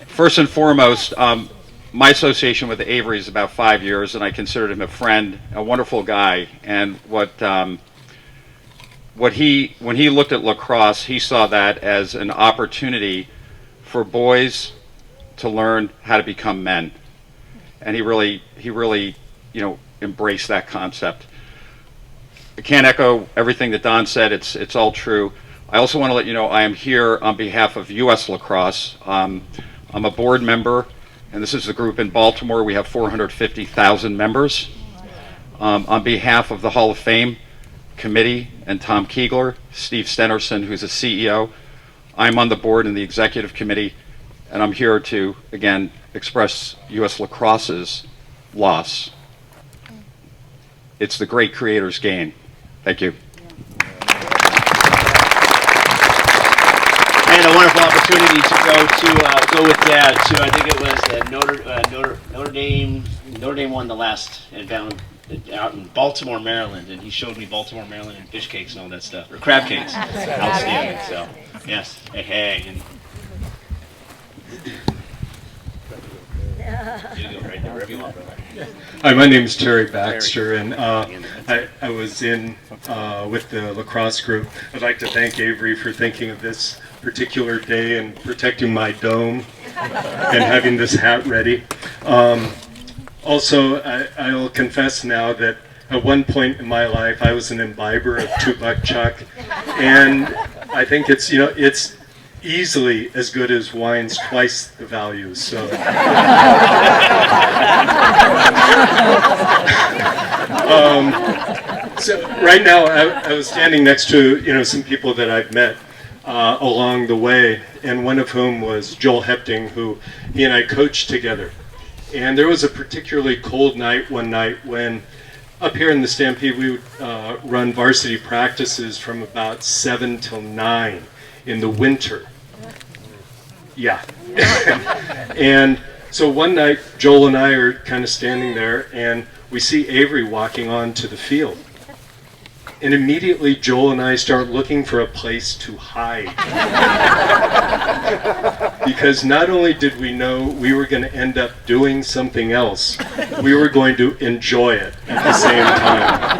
First and foremost, my association with Avery is about 5 years, and I considered him a friend, a wonderful guy. And when he looked at lacrosse, he saw that as an opportunity for boys to learn how to become men, and he really, embraced that concept. I can't echo everything that Don said. It's all true. I also want to let you know I am here on behalf of U.S. Lacrosse. I'm a board member, and this is the group in Baltimore. We have 450,000 members. On behalf of the Hall of Fame committee and Tom Keegler, Steve Stenerson, who's a CEO, I'm on the board and the executive committee, and I'm here to, again, express U.S. Lacrosse's loss. It's the great creator's game. Thank you. I had a wonderful opportunity to go with Dad to, I think it was Notre Dame. Notre Dame won the last out in Baltimore, Maryland, and he showed me Baltimore, Maryland, and fish cakes and all that stuff, or crab cakes. Outstanding. So yes, hey, and you go right there, wherever you want, brother. Hi, my name is Terry Baxter, and I was in with the lacrosse group. I'd like to thank Avery for thinking of this particular day and protecting my dome and having this hat ready. Also, I'll confess now that at one point in my life I was an imbiber of 2-buck chuck, and I think it's easily as good as wine's twice the value. So, so right now I was standing next to some people that I've met along the way, and one of whom was Joel Hepting, who he and I coached together. And there was a particularly cold night one night when up here in the Stampede we would run varsity practices from about 7 till 9 in the winter. Yeah. And so one night Joel and I are kind of standing there, and we see Avery walking onto the field. And immediately Joel and I start looking for a place to hide. Because not only did we know we were going to end up doing something else, we were going to enjoy it at the same time.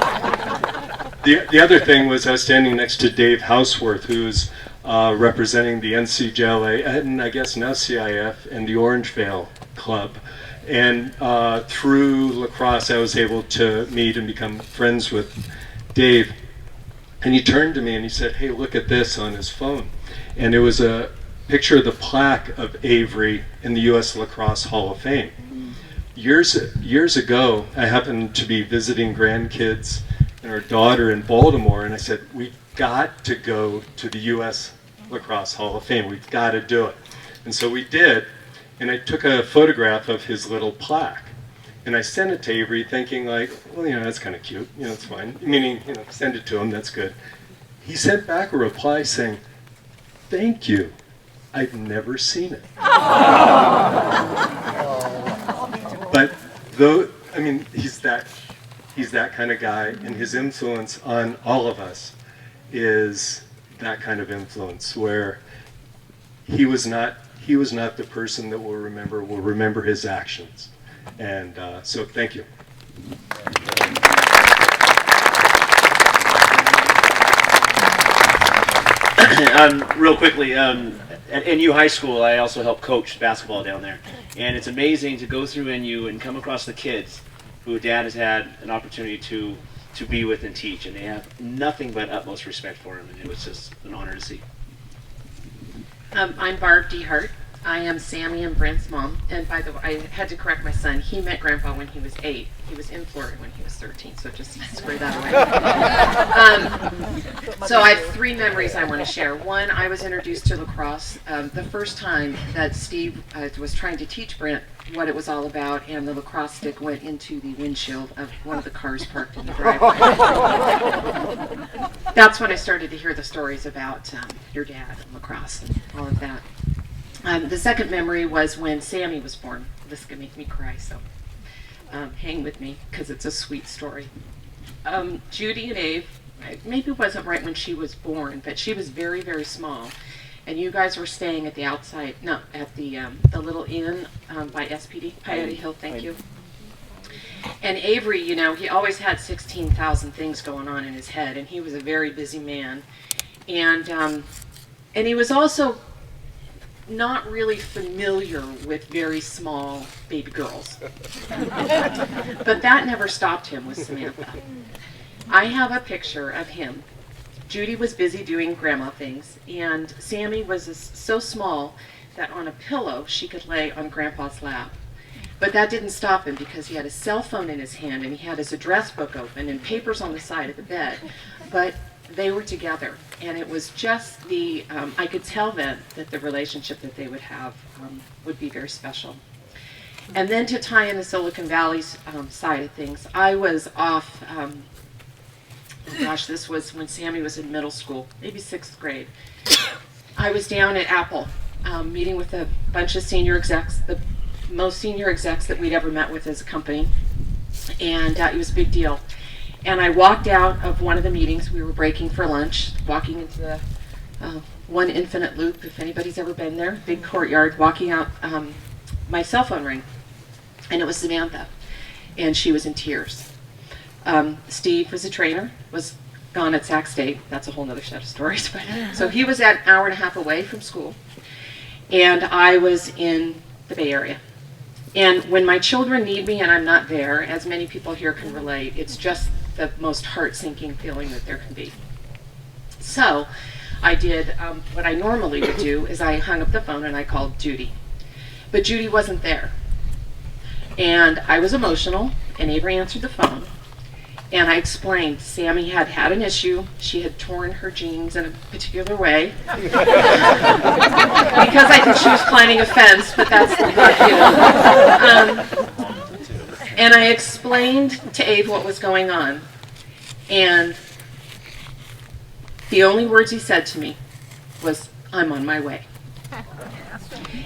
The other thing was I was standing next to Dave Houseworth, who's representing the NCJLA and I guess now CIF and the Orangevale Club. And through lacrosse I was able to meet and become friends with Dave, and he turned to me and he said, "Hey, look at this," on his phone. And it was a picture of the plaque of Avery in the U.S. Lacrosse Hall of Fame. Years ago, I happened to be visiting grandkids and our daughter in Baltimore, and I said, "We've got to go to the U.S. Lacrosse Hall of Fame. We've got to do it." And so we did, and I took a photograph of his little plaque. And I sent it to Avery thinking like, well, that's kind of cute, it's fine. Meaning, send it to him, that's good. He sent back a reply saying, "Thank you, I've never seen it." But though, he's that kind of guy, and his influence on all of us is that kind of influence where he was not the person that we'll remember his actions. And so thank you. Real quickly, at NU High School, I also help coach basketball down there. And it's amazing to go through NU and come across the kids who Dad has had an opportunity to be with and teach. And they have nothing but utmost respect for him. And it was just an honor to see. I'm Barb DeHart. I am Sammy and Brent's mom. And by the way, I had to correct my son. He met Grandpa when he was 8. He was in Florida when he was 13. So just square that away. So I have 3 memories I want to share. One, I was introduced to lacrosse the first time that Steve was trying to teach Brent what it was all about, and the lacrosse stick went into the windshield of one of the cars parked in the driveway. That's when I started to hear the stories about your dad and lacrosse and all of that. The second memory was when Sammy was born. This is going to make me cry, so hang with me because it's a sweet story. Judy and Ave, maybe it wasn't right when she was born, but she was very, very small. And you guys were staying at the outside, no, at the little inn by SPD, Coyote Hill, thank you. And Avery, you know, he always had 16,000 things going on in his head, and he was a very busy man. And he was also not really familiar with very small baby girls. But that never stopped him with Samantha. I have a picture of him. Judy was busy doing grandma things, and Sammy was so small that on a pillow she could lay on Grandpa's lap. But that didn't stop him because he had a cell phone in his hand and he had his address book open and papers on the side of the bed. But they were together, and it was just the, I could tell then that the relationship that they would have would be very special. And then to tie in the Silicon Valley's side of things, I was off, gosh, this was when Sammy was in middle school, maybe 6th grade. I was down at Apple meeting with a bunch of senior execs, the most senior execs that we'd ever met with as a company, and it was a big deal. And I walked out of one of the meetings. We were breaking for lunch, walking into the One Infinite Loop, if anybody's ever been there, big courtyard, walking out, my cell phone rang, and it was Samantha, and she was in tears. Steve was a trainer, was gone at Sac State. That's a whole nother set of stories. But, so he was an hour and a half away from school, and I was in the Bay Area. And when my children need me and I'm not there, as many people here can relate, it's just the most heart-sinking feeling that there can be. So I did what I normally would do, is I hung up the phone and I called Judy. But Judy wasn't there. And I was emotional, and Avery answered the phone. And I explained, Sammy had had an issue. She had torn her jeans in a particular way. Because I think she was planning a fence, but that's, you know. And I explained to Abe what was going on. And the only words he said to me was, I'm on my way.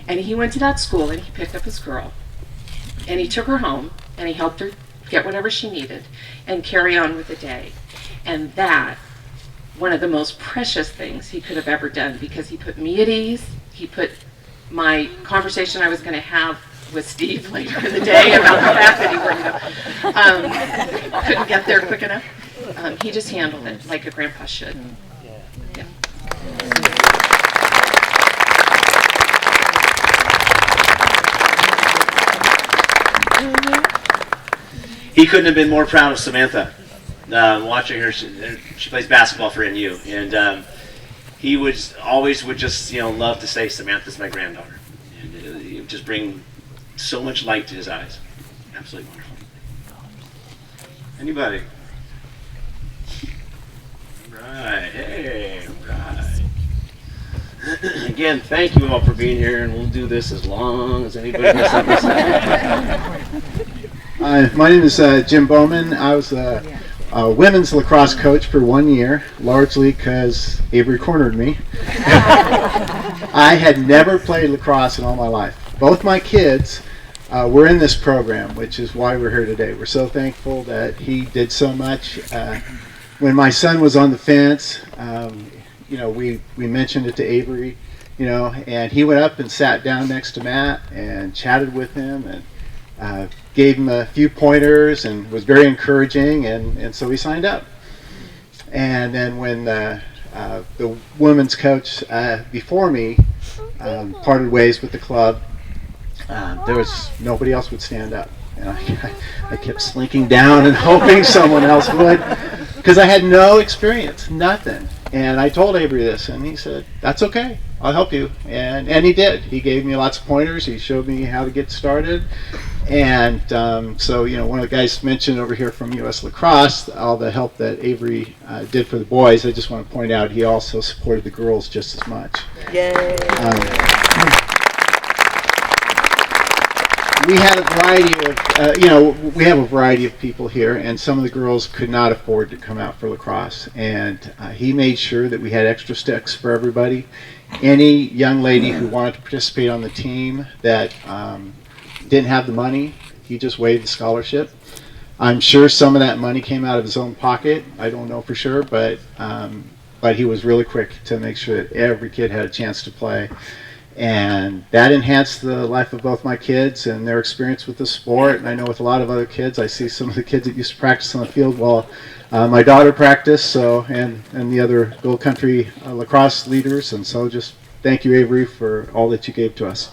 And he went to that school and he picked up his girl. And he took her home and he helped her get whatever she needed and carry on with the day. And that, one of the most precious things he could have ever done, because he put me at ease. He put my conversation I was going to have with Steve later in the day about the fact that he couldn't get there quick enough. He just handled it like a grandpa should. Yeah. He couldn't have been more proud of Samantha. Watching her, she plays basketball for NU, and he would just love to say, Samantha's my granddaughter, and it would just bring so much light to his eyes. Absolutely wonderful. Anybody? Right. Hey. Right. Again, thank you all for being here, and we'll do this as long as anybody has something to say. My name is Jim Bowman. I was a women's lacrosse coach for 1 year, largely because Avery cornered me. I had never played lacrosse in all my life. Both my kids were in this program, which is why we're here today. We're so thankful that he did so much. When my son was on the fence, we mentioned it to Avery, and he went up and sat down next to Matt and chatted with him and gave him a few pointers and was very encouraging, and so he signed up. And then when the women's coach before me parted ways with the club, there was nobody else would stand up. And I kept slinking down and hoping someone else would, because I had no experience, nothing. And I told Avery this, and he said, that's okay, I'll help you. And he did. He gave me lots of pointers. He showed me how to get started. And so, one of the guys mentioned over here from U.S. Lacrosse, all the help that Avery did for the boys. I just want to point out he also supported the girls just as much. Yay! We had a variety of, we have a variety of people here, and some of the girls could not afford to come out for lacrosse. And he made sure that we had extra sticks for everybody. Any young lady who wanted to participate on the team that didn't have the money, he just waived the scholarship. I'm sure some of that money came out of his own pocket. I don't know for sure, but he was really quick to make sure that every kid had a chance to play. And that enhanced the life of both my kids and their experience with the sport. And I know with a lot of other kids, I see some of the kids that used to practice on the field while my daughter practiced, so and the other Gold Country lacrosse leaders. And so just thank you, Avery, for all that you gave to us.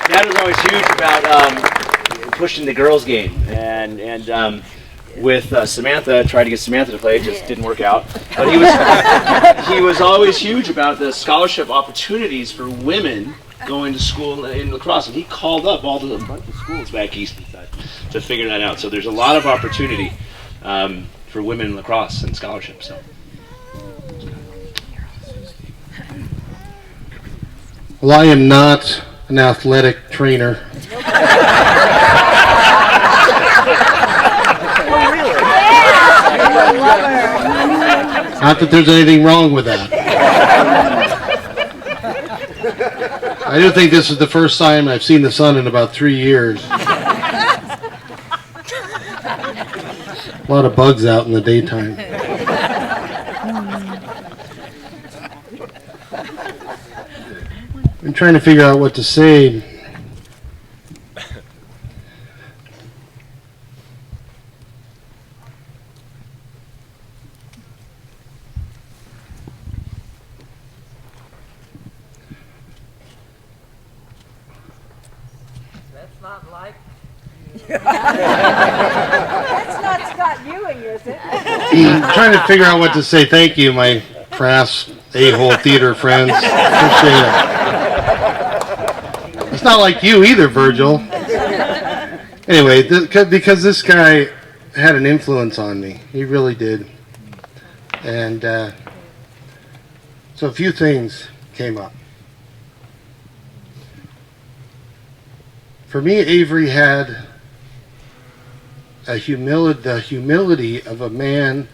Dad was always huge about pushing the girls' game, and with Samantha, tried to get Samantha to play, it just didn't work out. But he was always huge about the scholarship opportunities for women going to school in lacrosse, and he called up a bunch of schools back east to figure that out. So there's a lot of opportunity for women in lacrosse and scholarships. So. Well, I am not an athletic trainer. Not that there's anything wrong with that. I do think this is the first time I've seen the sun in about 3 years. A lot of bugs out in the daytime. I'm trying to figure out what to say. That's not like That's not Scott Ewing, is it? I'm trying to figure out what to say. Thank you, my crass a-hole theater friends. Appreciate it. It's not like you either, Virgil. Anyway, because this guy had an influence on me. He really did. And so a few things came up. For me, Avery had the humility of a man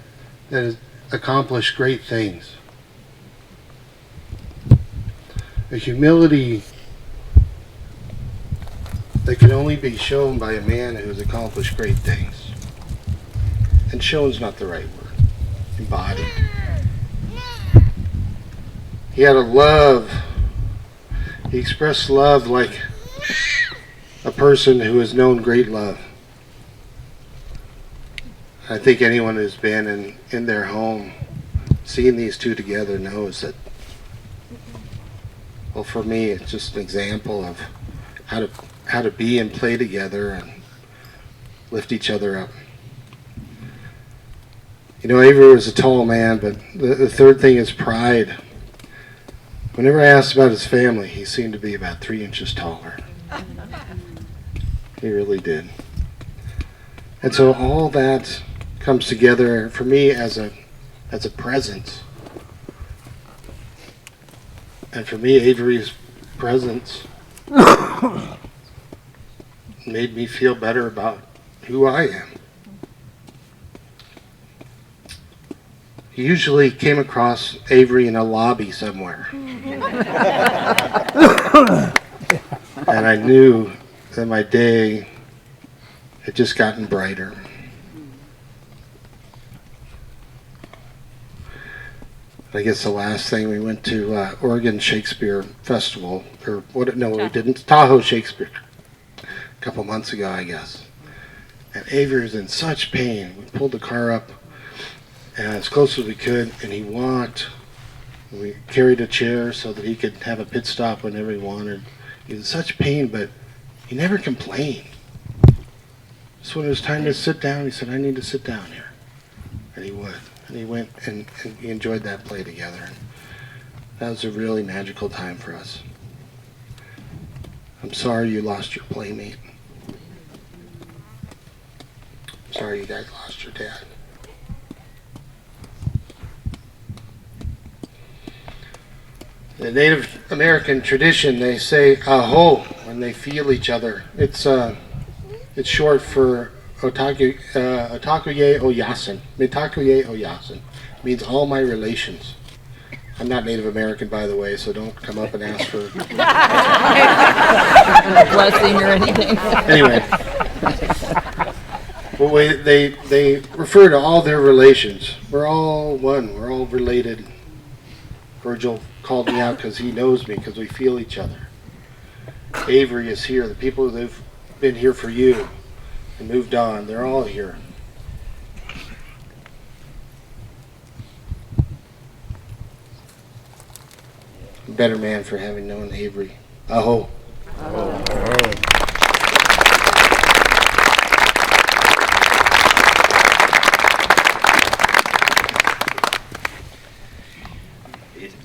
that has accomplished great things. A humility that can only be shown by a man who has accomplished great things. And shown's not the right word. Embodied. He had a love. He expressed love like a person who has known great love. I think anyone who's been in their home, seeing these two together knows that, well, for me, it's just an example of how to be and play together and lift each other up. You know, Avery was a tall man, but the third thing is pride. Whenever I asked about his family, he seemed to be about 3 inches taller. He really did. And so all that comes together for me as a presence. And for me, Avery's presence made me feel better about who I am. He usually came across Avery in a lobby somewhere. And I knew that my day had just gotten brighter. I guess the last thing, we went to Oregon Shakespeare Festival, or what? No, we didn't. Tahoe Shakespeare, a couple months ago, I guess. And Avery was in such pain. We pulled the car up as close as we could, and he walked. We carried a chair so that he could have a pit stop whenever he wanted. He was in such pain, but he never complained. So when it was time to sit down, he said, "I need to sit down here," and he would. And he went and he enjoyed that play together. That was a really magical time for us. I'm sorry you lost your playmate. I'm sorry you guys lost your dad. The Native American tradition, they say aho when they feel each other. It's short for Otakuye Oyasin. Mitakuye Oyasin means all my relations. I'm not Native American, by the way, so don't come up and ask for a blessing or anything. Anyway, well, they refer to all their relations. We're all one. We're all related. Virgil called me out because he knows me, because we feel each other. Avery is here. The people that have been here for you and moved on, they're all here. Better man for having known Avery. Aho.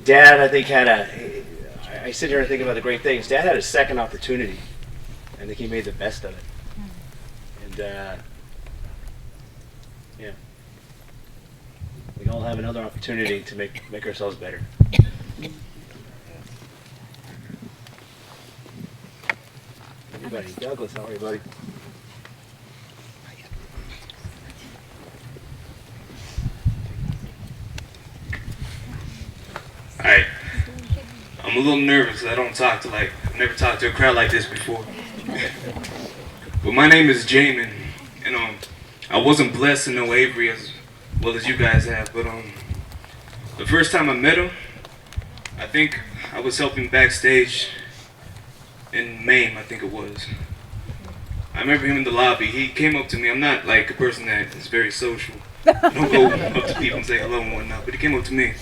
Dad, I think, I sit here and think about the great things. Dad had a second opportunity. I think he made the best of it. And, yeah. We all have another opportunity to make ourselves better. Anybody? Douglas, how are you, buddy? Alright. I'm a little nervous. I don't talk to I've never talked to a crowd like this before. But my name is Jamin, and I wasn't blessed to know Avery as well as you guys have, but the first time I met him, I think I was helping backstage in Maine, I think it was. I remember him in the lobby. He came up to me. I'm not like a person that is very social. I don't go up to people and say hello and whatnot, but he came up to me,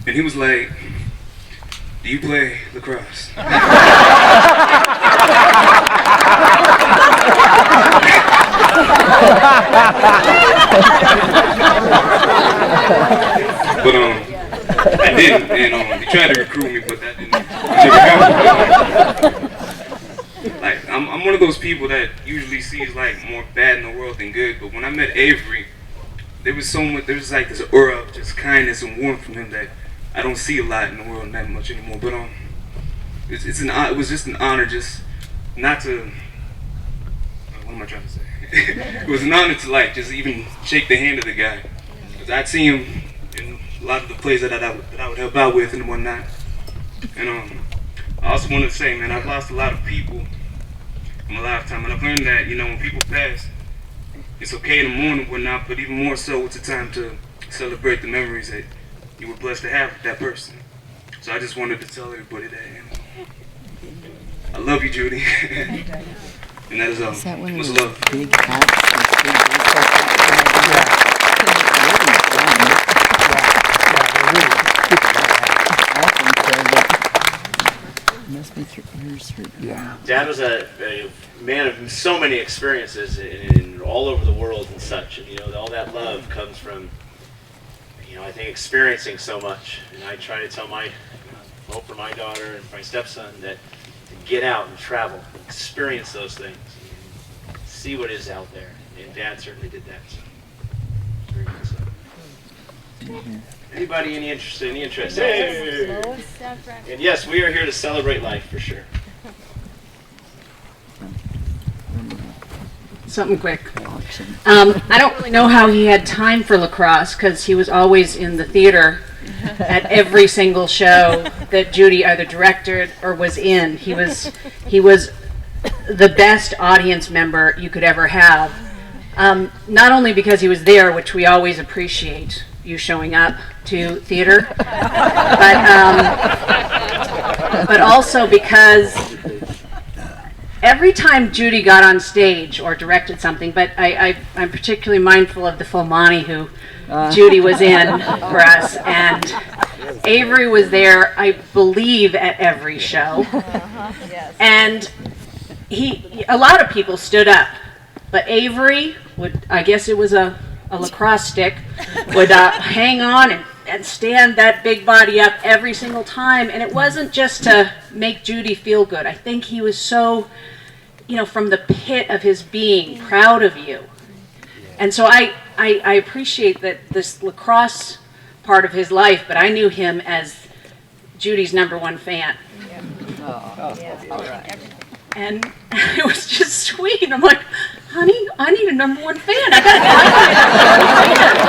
and he was like, "Do you play lacrosse?" But I didn't, and he tried to recruit me, but that didn't happen. Like, I'm one of those people that usually sees like more bad in the world than good, but when I met Avery, there was like this aura of just kindness and warmth from him that I don't see a lot in the world that much anymore. But it was just an honor, just not to. What am I trying to say? It was an honor to just even shake the hand of the guy, because I'd see him in a lot of the plays that I would help out with and whatnot. And I also want to say, man, I've lost a lot of people in my lifetime, and I've learned that when people pass, it's okay to mourn and whatnot, but even more so, it's a time to celebrate the memories that you were blessed to have with that person. So I just wanted to tell everybody that. I love you, Judy. And that is all. Much love. Big hats. Yeah. Dad was a man of so many experiences in all over the world and such, and all that love comes from I think experiencing so much. And I try to tell both for my daughter and my stepson that to get out and travel, experience those things, and see what is out there. And Dad certainly did that. So very good stuff. Anybody any interest? Hey! And yes, we are here to celebrate life for sure. Something quick. I don't really know how he had time for lacrosse, because he was always in the theater at every single show that Judy either directed or was in. He was the best audience member you could ever have. Not only because he was there, which we always appreciate you showing up to theater, but also because every time Judy got on stage or directed something, but I'm particularly mindful of the Fulmani who Judy was in for us, and Avery was there, I believe, at every show. And a lot of people stood up, but Avery would, I guess it was a lacrosse stick, would hang on and stand that big body up every single time. And it wasn't just to make Judy feel good. I think he was so, from the pit of his being, proud of you. And so I appreciate that this lacrosse part of his life, but I knew him as Judy's #1 fan. And it was just sweet. I'm like, honey, I need a #1 fan. I got a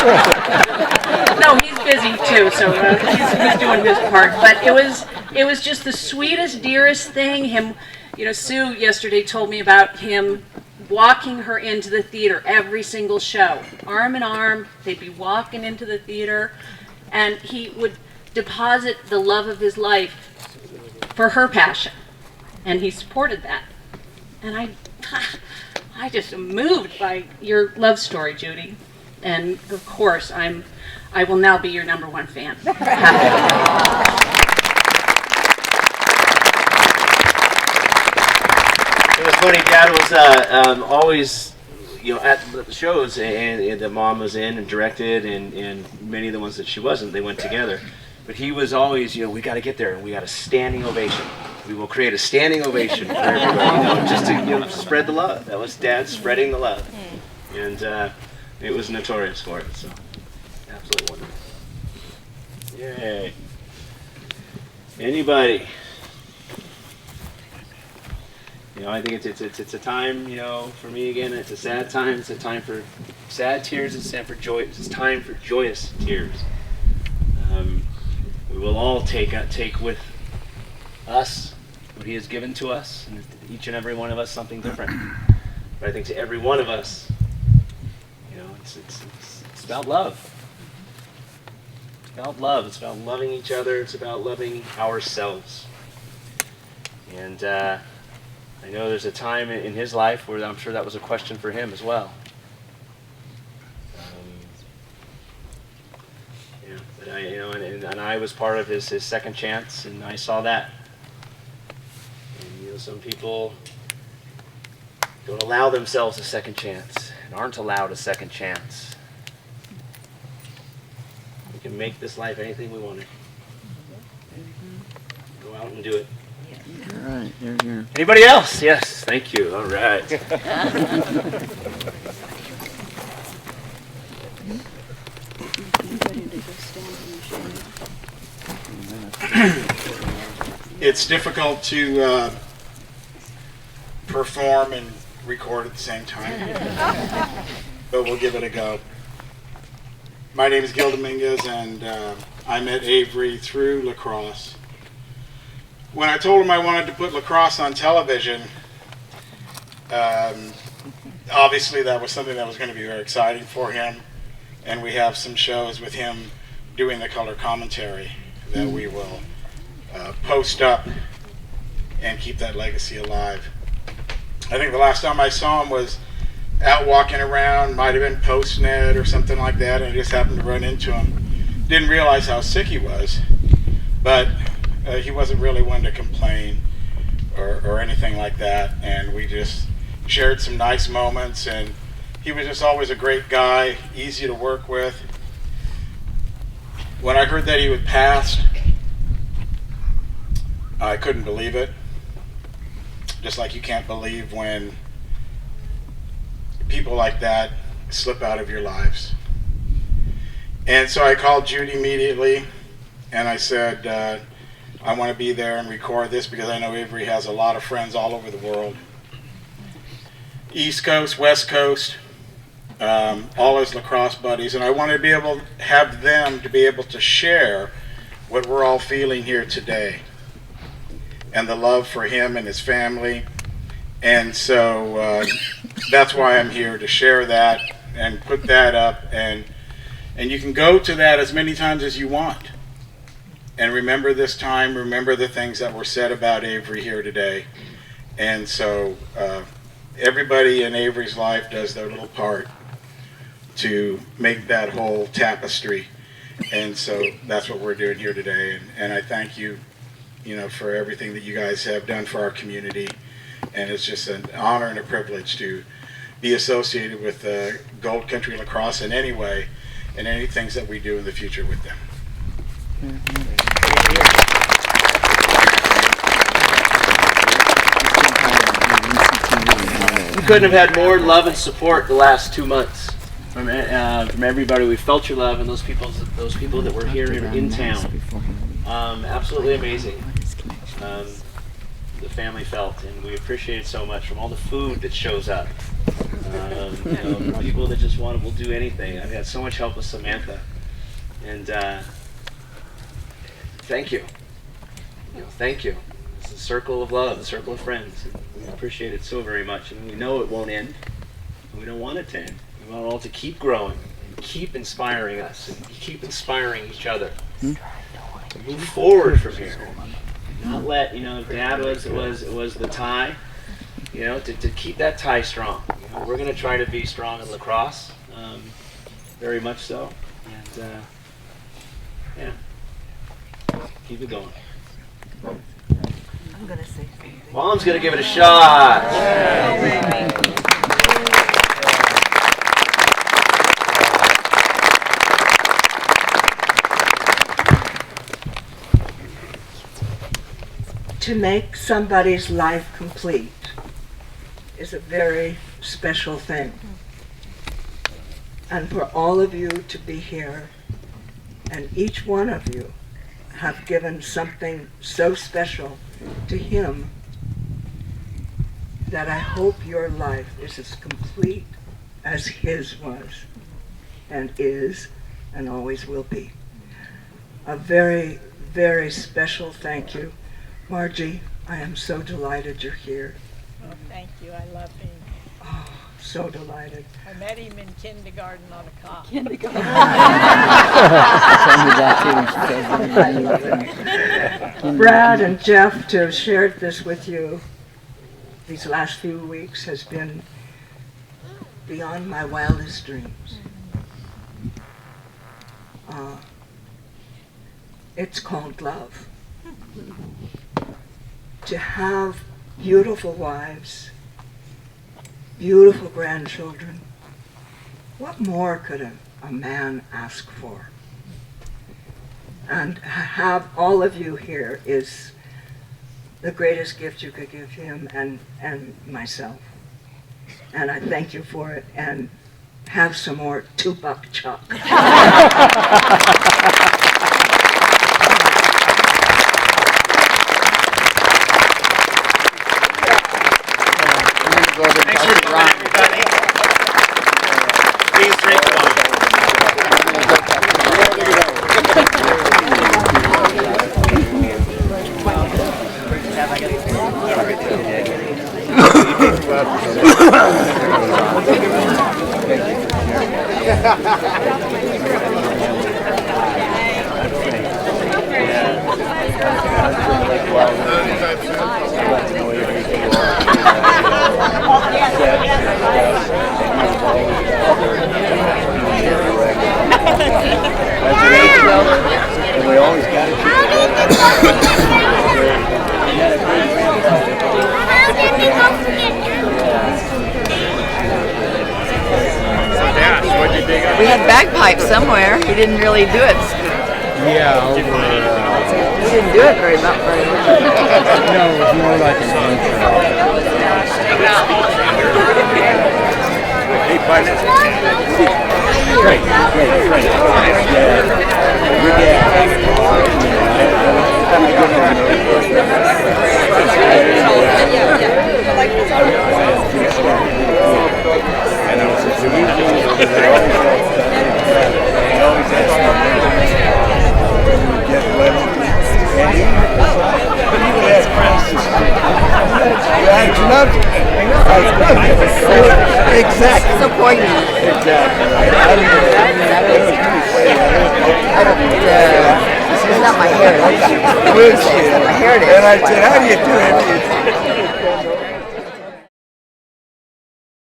#1 fan. No, No, he's busy too, so he's doing his part. But it was just the sweetest, dearest thing. Him, you know, Sue yesterday told me about him walking her into the theater every single show, arm in arm. They'd be walking into the theater, and he would deposit the love of his life for her passion, and he supported that. And I just am moved by your love story, Judy. And of course, I will now be your #1 fan. It was funny. Dad was always, you know, at the shows, and the mom was in and directed, and many of the ones that she wasn't, they went together. But he was always, you know, we got to get there, and we got a standing ovation. We will create a standing ovation for everybody, you know, just to, you know, spread the love. That was Dad spreading the love, and it was notorious for it. So, absolutely wonderful. Yay! Anybody? You know, I think it's a time, you know, for me again, it's a sad time. It's a time for sad tears. It's time for joy. It's time for joyous tears. We will all take with us what He has given to us, and each and every one of us something different. But I think to every one of us, you know, it's about love. It's about love. It's about loving each other. It's about loving ourselves. And I know there's a time in his life where I'm sure that was a question for him as well. But I, you know, and I was part of his second chance, and I saw that. And you know, some people don't allow themselves a second chance, and aren't allowed a second chance. We can make this life anything we want it. Go out and do it. All right, here. Anybody else? Yes, thank you. All right. It's difficult to perform and record at the same time, but we'll give it a go. My name is Gil Dominguez, and I met Avery through lacrosse. When I told him I wanted to put lacrosse on television, obviously that was something that was going to be very exciting for him, and we have some shows with him doing the color commentary that we will post up and keep that legacy alive. I think the last time I saw him was out walking around, might have been Postnet or something like that, and I just happened to run into him. Didn't realize how sick he was, but he wasn't really one to complain or anything like that, and we just shared some nice moments, and he was just always a great guy, easy to work with. When I heard that he had passed, I couldn't believe it. Just like you can't believe when people like that slip out of your lives. And so I called Judy immediately, and I said, I want to be there and record this because I know Avery has a lot of friends all over the world. East Coast, West Coast, all his lacrosse buddies, and I want to be able to have them to be able to share what we're all feeling here today and the love for him and his family. And so that's why I'm here, to share that and put that up, and you can go to that as many times as you want and remember this time, remember the things that were said about Avery here today. And so everybody in Avery's life does their little part to make that whole tapestry, and so that's what we're doing here today. And I thank you, you know, for everything that you guys have done for our community, and it's just an honor and a privilege to be associated with Gold Country Lacrosse in any way, and any things that we do in the future with them. We couldn't have had more love and support the last 2 months from everybody. We felt your love, and those people that were here in town. Absolutely amazing. The family felt, and we appreciate it so much. From all the food that shows up, you know, people that just will do anything. I've had so much help with Samantha. And thank you. Thank you. It's a circle of love, a circle of friends. And we appreciate it so very much. And we know it won't end. We don't want it to end. We want it all to keep growing, and keep inspiring us, and keep inspiring each other. Move forward from here. Not let, Dad was the tie. To keep that tie strong. We're going to try to be strong in lacrosse, very much so. And keep it going. I'm going to say something. Mom's going to give it a shot. To make somebody's life complete is a very special thing. And for all of you to be here, and each one of you have given something so special to him, that I hope your life is as complete as his was, and is, and always will be. A very, very special thank you. Margie, I am so delighted you're here. Oh, thank you. I love him. Oh, so delighted. I met him in kindergarten on a cop. Brad and Jeff, to have shared this with you these last few weeks has been beyond my wildest dreams. It's called love. To have beautiful wives, beautiful grandchildren, what more could a man ask for? And have all of you here is the greatest gift you could give him and myself. And I thank you for it, and have some more $2 chuck. Thanks for coming, everybody. Please drink And we always got to keep We had bagpipes somewhere. He didn't really do it. Yeah, he didn't do it very much. No, it was more like an intro. Hey, buddy. Great. Exactly. So poignant. It's not my heritage. It's not my heritage. And I said, how do you do it?